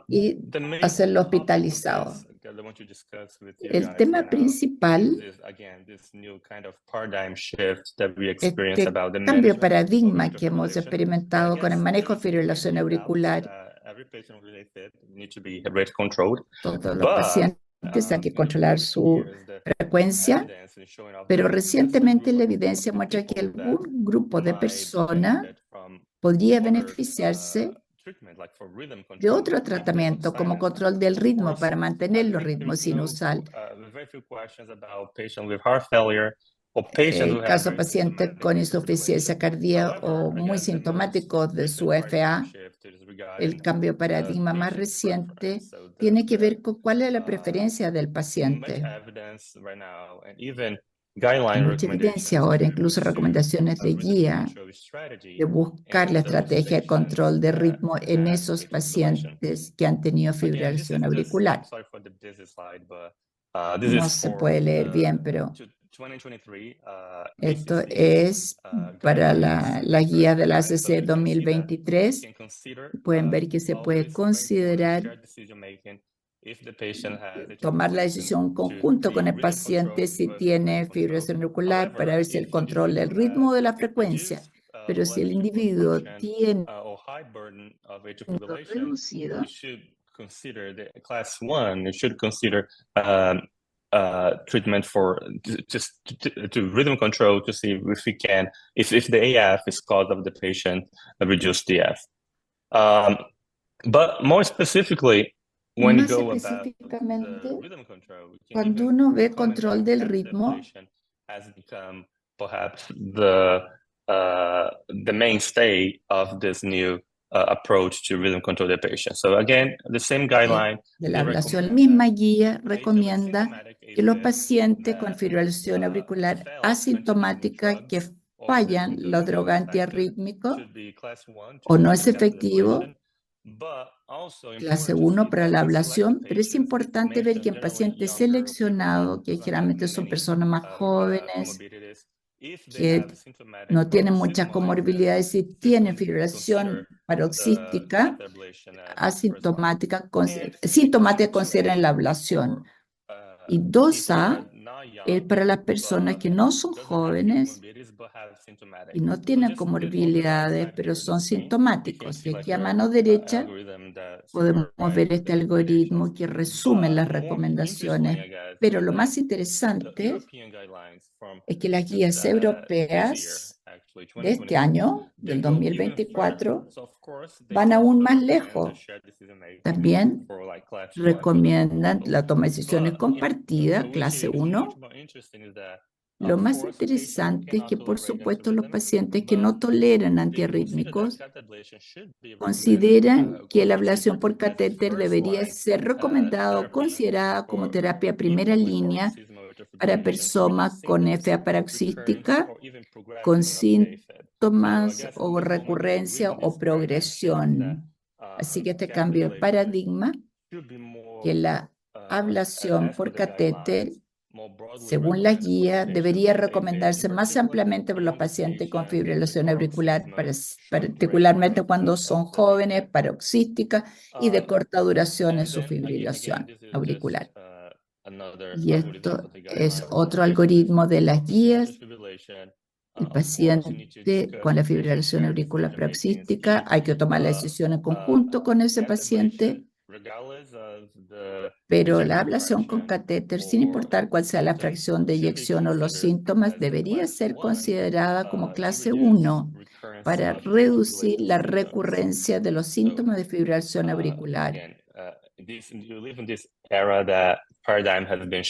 y hacerlo hospitalizado. El tema principal, este cambio de paradigma que hemos experimentado con el manejo de fibrilación auricular. Todos los pacientes hay que controlar su frecuencia, pero recientemente la evidencia muestra que algún grupo de personas podría beneficiarse de otro tratamiento como control del ritmo para mantener los ritmos sinusal. El caso de pacientes con insuficiencia cardíaca o muy sintomáticos de su FA, el cambio de paradigma más reciente tiene que ver con cuál es la preferencia del paciente. Hay mucha evidencia ahora, incluso recomendaciones de guía, de buscar la estrategia de control de ritmo en esos pacientes que han tenido fibrilación auricular. No se puede leer bien, pero esto es para la guía de la ACC 2023. Pueden ver que se puede considerar tomar la decisión conjunto con el paciente si tiene fibrilación auricular para ver si el control del ritmo o de la frecuencia. Pero si el individuo tiene reducido, treatment for just to rhythm control to see if we can, if the AF is caused of the patient, reduce the F. But more specifically, when you go about rhythm control, cuando uno ve control del ritmo, has become perhaps the mainstay of this new approach to rhythm control the patient. So again, the same guideline. De la ablación, misma guía recomienda que los pacientes con fibrilación auricular asintomática que fallan la droga antiarrítmico o no es efectivo, clase 1 para la ablación, pero es importante ver que en pacientes seleccionados, que generalmente son personas más jóvenes, que no tienen muchas comorbilidades y tienen fibrilación paroxística asintomática, sintomática consideran la ablación. Y 2A es para las personas que no son jóvenes y no tienen comorbilidades, pero son sintomáticos. Y aquí a mano derecha podemos ver este algoritmo que resume las recomendaciones. Pero lo más interesante es que las guías europeas de este año, del 2024, van aún más lejos. También recomiendan la toma de decisiones compartida, clase 1. Lo más interesante es que, por supuesto, los pacientes que no toleran antiarrítmicos consideran que la ablación por catéter debería ser recomendada o considerada como terapia primera línea para personas con FA paroxística, con síntomas o recurrencia o progresión. Así que este cambio de paradigma, que la ablación por catéter, según la guía, debería recomendarse más ampliamente por los pacientes con fibrilación auricular, particularmente cuando son jóvenes, paroxísticas y de corta duración en su fibrilación auricular. Y esto es otro algoritmo de las guías. El paciente con la fibrilación auricular paroxística, hay que tomar la decisión en conjunto con ese paciente, pero la ablación con catéter, sin importar cuál sea la fracción de eyección o los síntomas, debería ser considerada como clase 1 para reducir la recurrencia de los síntomas de fibrilación auricular.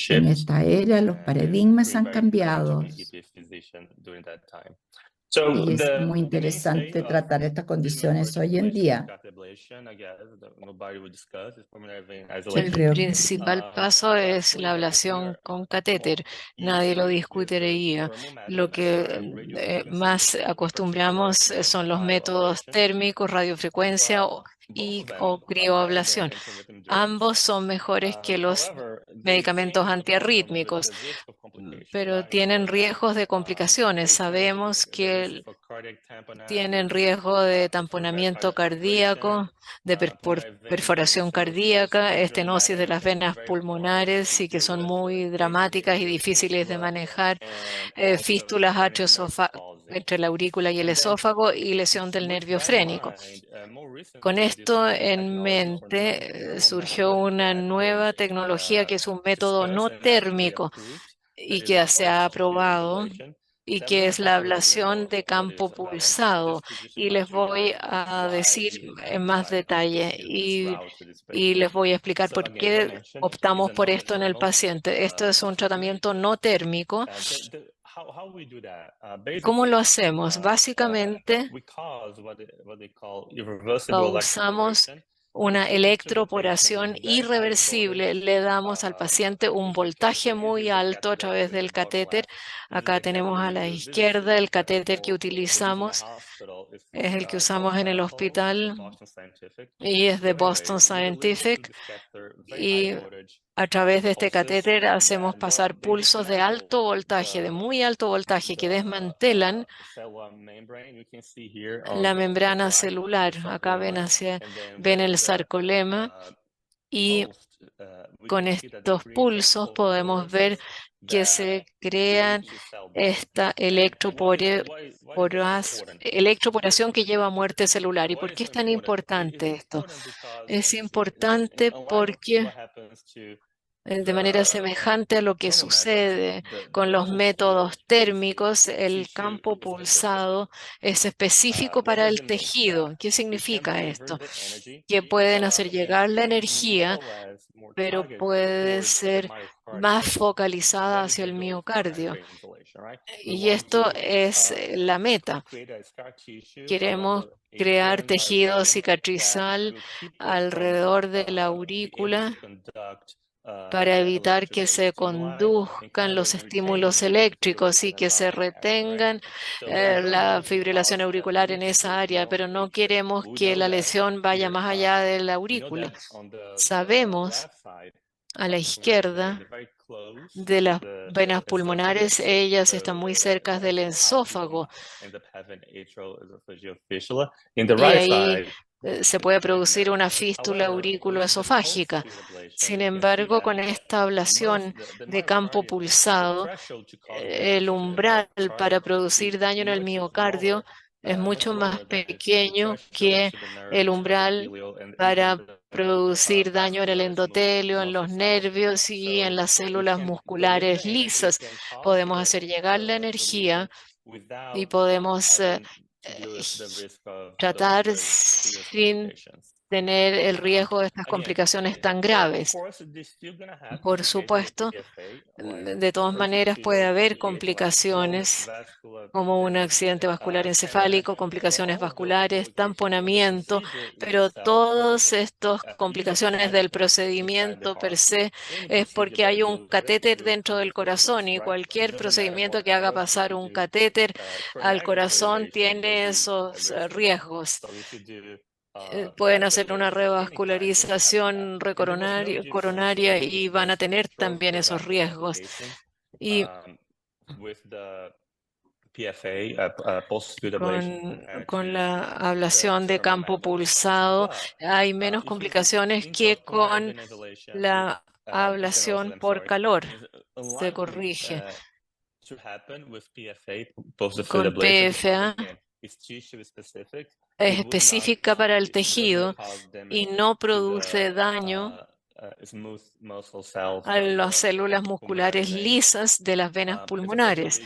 En esta era, los paradigmas han cambiado. Y es muy interesante tratar estas condiciones hoy en día. El creo que- principal paso es la ablación con catéter. Nadie lo discutiría. Lo que más acostumbramos son los métodos térmicos, radiofrecuencia o crioablación. Ambos son mejores que los medicamentos antiarrítmicos, pero tienen riesgos de complicaciones. Sabemos que tienen riesgo de tamponamiento cardíaco, de perforación cardíaca, estenosis de las venas pulmonares y que son muy dramáticas y difíciles de manejar, fístulas entre la aurícula y el esófago y lesión del nervio frénico. Con esto en mente, surgió una nueva tecnología que es un método no térmico y que se ha aprobado y que es la ablación de campo pulsado. Y les voy a decir en más detalle y les voy a explicar por qué optamos por esto en el paciente. Esto es un tratamiento no térmico. ¿Cómo lo hacemos? Básicamente, causamos una electroporación irreversible. Le damos al paciente un voltaje muy alto a través del catéter. Acá tenemos a la izquierda el catéter que utilizamos. Es el que usamos en el hospital y es de Boston Scientific. Y a través de este catéter hacemos pasar pulsos de alto voltaje, de muy alto voltaje, que desmantelan la membrana celular. Acá ven el sarcolema y con estos pulsos podemos ver que se crean esta electroporación que lleva a muerte celular. ¿Y por qué es tan importante esto? Es importante porque de manera semejante a lo que sucede con los métodos térmicos, el campo pulsado es específico para el tejido. ¿Qué significa esto? Que pueden hacer llegar la energía, pero puede ser más focalizada hacia el miocardio. Y esto es la meta. Queremos crear tejido cicatrizal alrededor de la aurícula para evitar que se conduzcan los estímulos eléctricos y que se retengan la fibrilación auricular en esa área, pero no queremos que la lesión vaya más allá de la aurícula. Sabemos a la izquierda de las venas pulmonares, ellas están muy cerca del esófago. Y ahí se puede producir una fístula aurículo-esofágica. Sin embargo, con esta ablación de campo pulsado, el umbral para producir daño en el miocardio es mucho más pequeño que el umbral para producir daño en el endotelio, en los nervios y en las células musculares lisas. Podemos hacer llegar la energía y podemos tratar sin tener el riesgo de estas complicaciones tan graves. Por supuesto, de todas maneras puede haber complicaciones como un accidente vascular encefálico, complicaciones vasculares, tamponamiento, pero todas estas complicaciones del procedimiento per se es porque hay un catéter dentro del corazón y cualquier procedimiento que haga pasar un catéter al corazón tiene esos riesgos. Pueden hacer una revascularización coronaria y van a tener también esos riesgos. Y con la ablación de campo pulsado hay menos complicaciones que con la ablación por calor. Se corrige. Con PFA es específica para el tejido y no produce daño a las células musculares lisas de las venas pulmonares.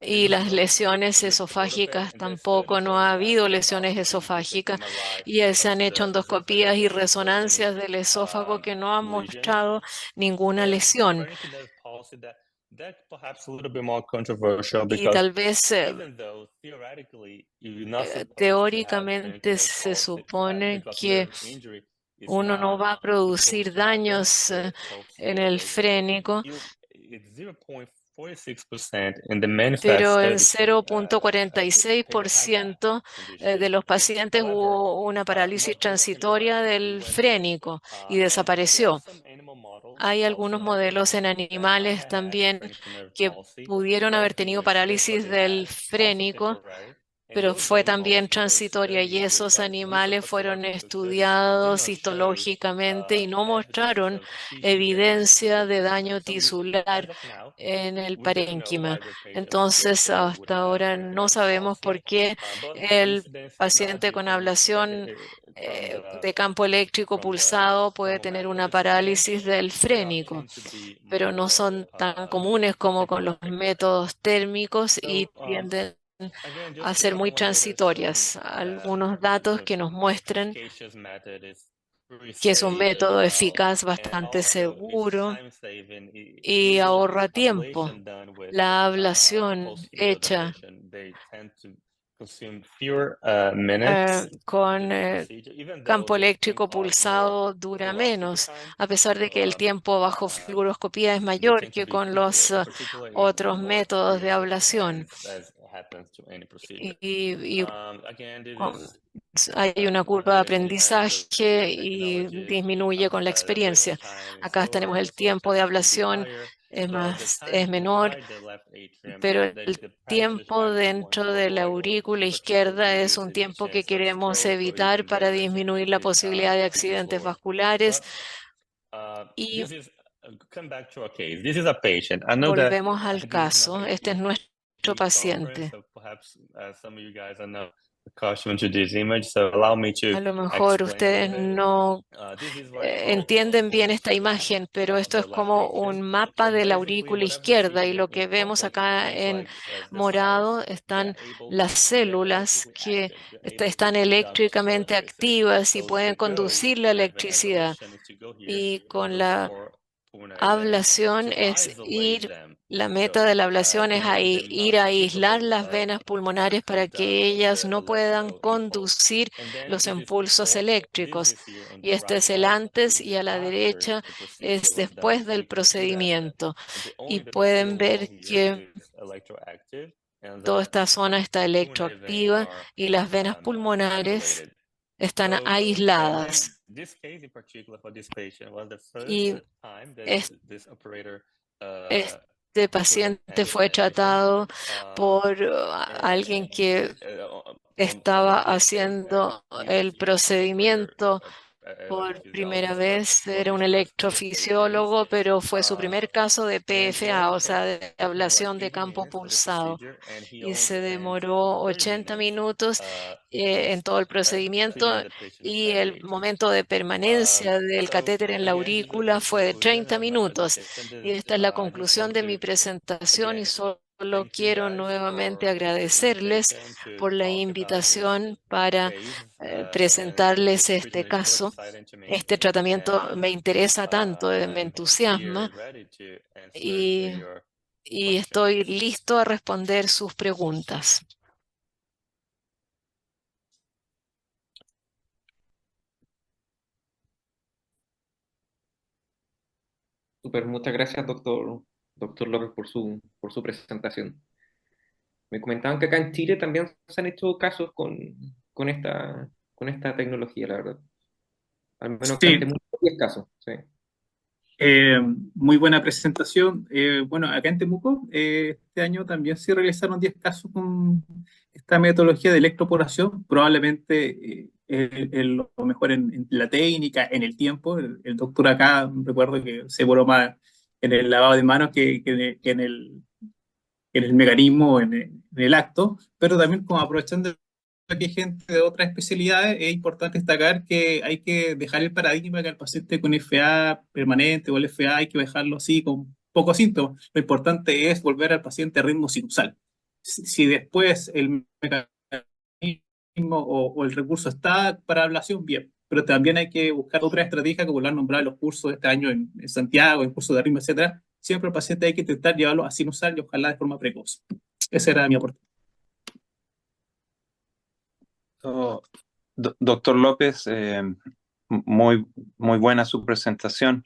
Y las lesiones esofágicas tampoco, no ha habido lesiones esofágicas y se han hecho endoscopías y resonancias del esófago que no han mostrado ninguna lesión. That perhaps a little bit more controversial Y because tal vez even though theoretically you're not supposed to have teóricamente ventricular se pulse supone because que nerve injury is uno no not va a supposed producir to happen daños with pulse en el stimulation. frénico, It's 0.46% in the manifest pero en study had patient 0.46% de condition. los pacientes However, hubo una parálisis not all came transitoria back. They del went away. frénico y And there are desapareció. some animal models Hay also algunos that modelos en that might animales have had también phrenic nerve que palsy, pudieron haber but tenido but parálisis they del had also frénico, temporary. And pero those fue animals también transitoria y with esos that animales fueron histopathological studies did estudiados not show histológicamente y no evidence mostraron of tissue damage evidencia de So daño as tisular of now, en el we don't know parénquima. why the patient get Entonces, would hasta have ahora phrenic no nerve sabemos palsy, por qué but the el incidence is not paciente con different ablación from de campo eléctrico from the pulsado puede tener una macro PCA. parálisis del frénico, Tend to be pero no more son tan comunes como con los temporary. métodos térmicos y So tienden again, a just a ser muy couple of data showing transitorias. that Algunos datos the que nos muestran efficacious method is pretty que es un safe, método eficaz and bastante also is seguro time saving. y Usually ahorra tiempo. ablation done with La ablación pulse field hecha ablation, they tend to consume fewer minutes con during the procedure, even though campo this can eléctrico cause more pulsado dura fluoroscopy menos, time. a pesar de que el tiempo bajo fluoroscopía es They mayor tend to que be con los particularly otros more métodos de experienced ablación. as happens to any procedure. Y Again, this con- is hay una curva de aprendizaje y disminuye con la as experiencia. ablation time is Acá lower, tenemos el so tiempo de tends to be ablación higher. es So the time menor, inside the left atrium, pero el the passage tiempo time we want dentro to de la avoid, or aurícula in particular to izquierda es reduce un the tiempo que chance of queremos stroke or evitar even para damage, disminuir la posibilidad de is accidentes lower. vasculares. Y This is come back to a case. This is a patient. I know that volvemos al this is not caso. a Este es nuestro big paciente. conference, so perhaps some of you guys are not accustomed to this image, so allow me to A lo mejor explain a ustedes little bit. no This is what I call entienden bien pulse esta field imagen, pero of esto es the left como un atrium. mapa de la Basically, aurícula whatever you see izquierda y lo que in vemos purple acá looks en like the morado cells. están They're able, las they're células electrically que active. They're able están to conduct eléctricamente electricity. activas y So pueden the goal conducir la with an electricidad. ablation is to go here Y to con those la four pulmonary veins ablación to es isolate them. la So meta de la ablación to es make them ir not a aislar capable las of venas pulmonares para conduct que ellas the no puedan electrical impulse. conducir And then los this is impulsos before, this eléctricos. is here on Y the este right es el side. antes This y is a la after derecha the procedure es was done. después So del you can see that procedimiento. Y the pueden middle ver wall here que is electroactive and toda the esta zona está pulmonary veins electroactiva are y las venas pulmonares isolated. están So aisladas. this case in particular for this patient was the Y first time that this operator este paciente fue tratado por alguien que estaba haciendo el procedimiento por primera vez. Era un electrofisiólogo, pero fue su primer caso de PFA, o sea, de ablación de campo pulsado. Y se demoró 80 minutos en todo el procedimiento y el momento de permanencia del catéter en la aurícula fue de 30 minutos. Y esta es la conclusión de mi presentación y solo quiero nuevamente agradecerles por la invitación para presentarles este caso. Este tratamiento me interesa tanto, me entusiasma y estoy listo a responder sus preguntas. Super, muchas gracias, doctor López, por su presentación. Me comentaban que acá en Chile también se han hecho casos con esta tecnología, la verdad. Al menos acá en Temuco 10 casos. Sí. Muy buena presentación. Bueno, acá en Temuco este año también se realizaron 10 casos con esta metodología de electroporación. Probablemente lo mejor en la técnica, en el tiempo. El doctor acá, recuerdo que se demoró más en el lavado de manos que en el mecanismo, en el acto, pero también como aprovechando que hay gente de otras especialidades, es importante destacar que hay que dejar el paradigma que al paciente con FA permanente o el FA hay que dejarlo así con pocos síntomas. Lo importante es volver al paciente a ritmo sinusal. Si después el mecanismo o el recurso está para ablación, bien, pero también hay que buscar otra estrategia como lo han nombrado en los cursos de este año en Santiago, en cursos de ritmo, etcétera. siempre el paciente hay que intentar llevarlo a sinusal y ojalá de forma precoz. Ese era mi aporte. Doctor López, muy buena su presentación.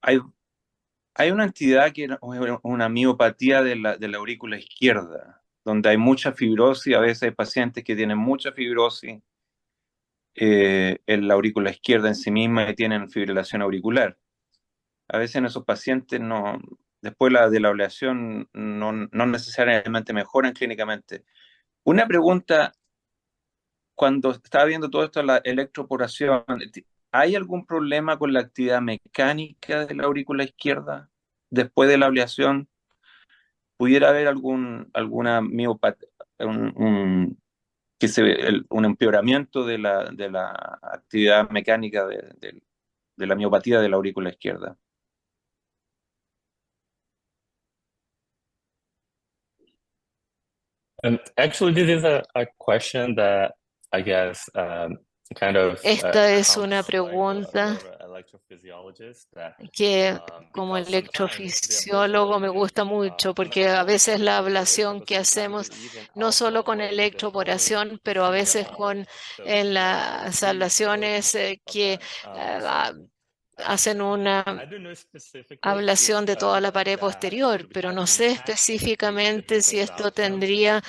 Hay una entidad que es una miopatía de la aurícula izquierda, donde hay mucha fibrosis. A veces hay pacientes que tienen mucha fibrosis en la aurícula izquierda en sí misma y tienen fibrilación auricular. A veces en esos pacientes después de la ablación no necesariamente mejoran clínicamente. Una pregunta, cuando estaba viendo todo esto, la electroporación, ¿hay algún problema con la actividad mecánica de la aurícula izquierda después de la ablación? ¿Pudiera haber alguna miopatía, un empeoramiento de la actividad mecánica de la miopatía de la aurícula izquierda? Actually, this is a question that I guess Esta es una pregunta que como electrofisiólogo me gusta mucho porque a veces la ablación que hacemos no solo con electroporación, pero a veces en las ablaciones que hacen una ablación de toda la pared posterior, pero no sé específicamente si esto tendría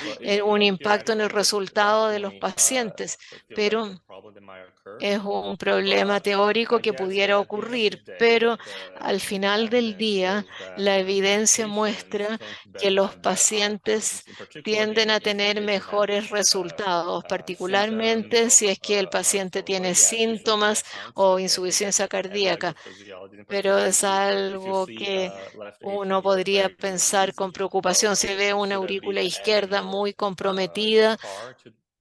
un impacto en el resultado de los pacientes, pero es un problema teórico que pudiera ocurrir, pero al final del día la evidencia muestra que los pacientes tienden a tener mejores resultados, particularmente si es que el paciente tiene síntomas o insuficiencia cardíaca. Pero es algo que uno podría pensar con preocupación. Si ve una aurícula izquierda muy comprometida,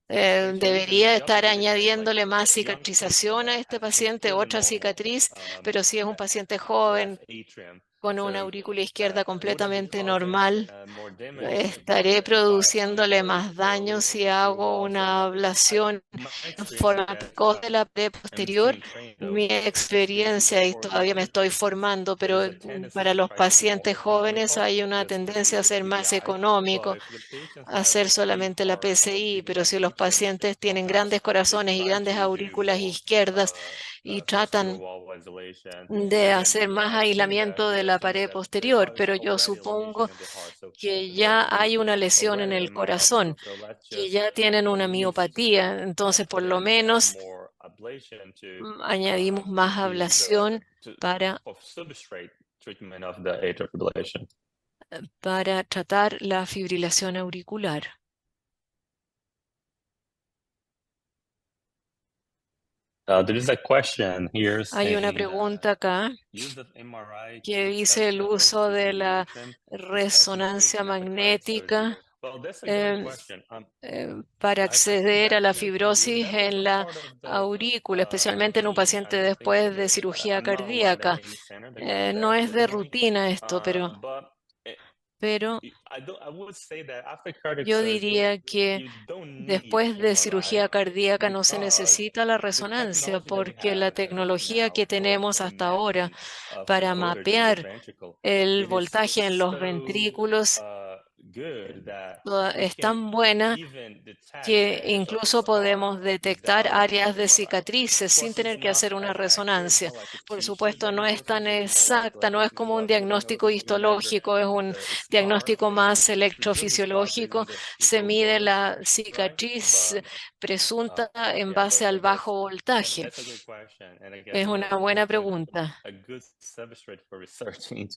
debería estar añadiéndole más cicatrización a este paciente, otra cicatriz, pero si es un paciente joven con una aurícula izquierda completamente normal, estaré produciéndole más daño si hago una ablación en forma precoz de la pared posterior. Mi experiencia, y todavía me estoy formando, pero para los pacientes jóvenes hay una tendencia a ser más económico, hacer solamente la PCI, pero si los pacientes tienen grandes corazones y grandes aurículas izquierdas y tratan de hacer más aislamiento de la pared posterior, pero yo supongo que ya hay una lesión en el corazón, que ya tienen una miopatía, entonces por lo menos añadimos más ablación para tratar la fibrilación auricular. Hay una pregunta acá que dice el uso de la resonancia magnética para acceder a la fibrosis en la aurícula, especialmente en un paciente después de cirugía cardíaca. No es de rutina esto, pero yo diría que después de cirugía cardíaca no se necesita la resonancia porque la tecnología que tenemos hasta ahora para mapear el voltaje en los ventrículos es tan buena que incluso podemos detectar áreas de cicatrices sin tener que hacer una resonancia. Por supuesto, no es tan exacta, no es como un diagnóstico histológico, es un diagnóstico más electrofisiológico. Se mide la cicatriz presunta en base al bajo voltaje. Es una buena pregunta.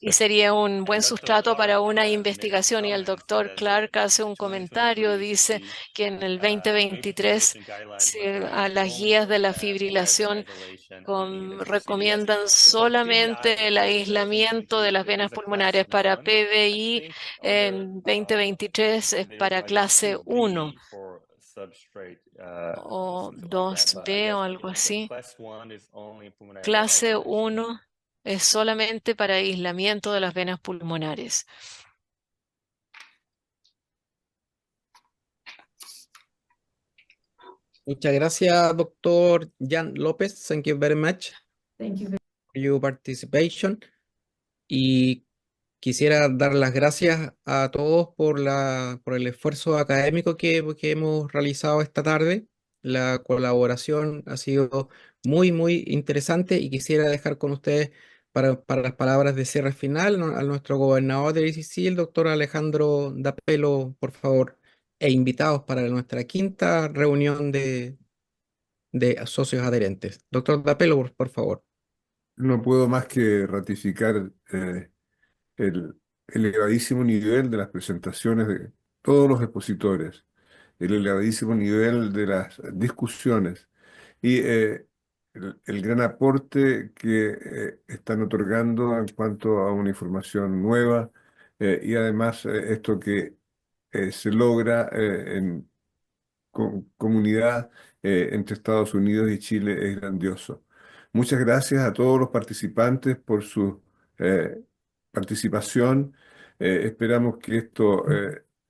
Y sería un buen sustrato para una investigación. Y el doctor Clark hace un comentario, dice que en el 2023 a las guías de la fibrilación recomiendan solamente el aislamiento de las venas pulmonares para PVI. En 2023 es para clase 1 o 2B o algo así. Clase 1 es solamente para aislamiento de las venas pulmonares. Muchas gracias, doctor Jan López. Thank you very much Thank you. for your participation. Y Quisiera dar las gracias a todos por el esfuerzo académico que hemos realizado esta tarde. La colaboración ha sido muy, muy interesante y quisiera dejar con ustedes para las palabras de cierre final a nuestro gobernador de ICC, el doctor Alejandro Dapelo, por favor, e invitados para nuestra quinta reunión de socios adherentes. Doctor Dapelo, por favor. No puedo más que ratificar el elevadísimo nivel de las presentaciones de todos los expositores, el elevadísimo nivel de las discusiones y el gran aporte que están otorgando en cuanto a una información nueva y además esto que se logra en comunidad entre Estados Unidos y Chile es grandioso. Muchas gracias a todos los participantes por su participación. Esperamos que esto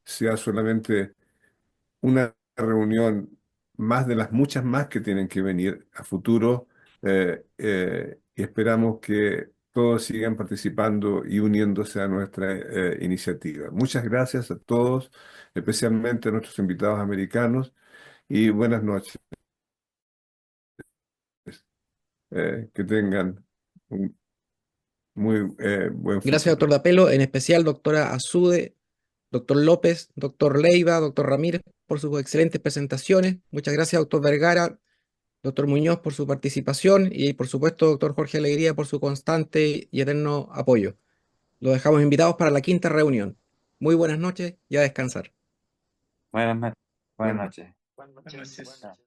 sea solamente una reunión más de las muchas más que tienen que venir a futuro y esperamos que todos sigan participando y uniéndose a nuestra iniciativa. Muchas gracias a todos, especialmente a nuestros invitados americanos y buenas noches. Que tengan un muy buen Gracias, futuro. doctor Dapelo, en especial doctora Azude, doctor López, doctor Leiva, doctor Ramírez, por sus excelentes presentaciones. Muchas gracias, doctor Vergara, doctor Muñoz, por su participación y, por supuesto, doctor Jorge Alegría, por su constante y eterno apoyo. Los dejamos invitados para la quinta reunión. Muy buenas noches y a descansar. Buenas noches. Buenas Buenas noches. Buenas noches.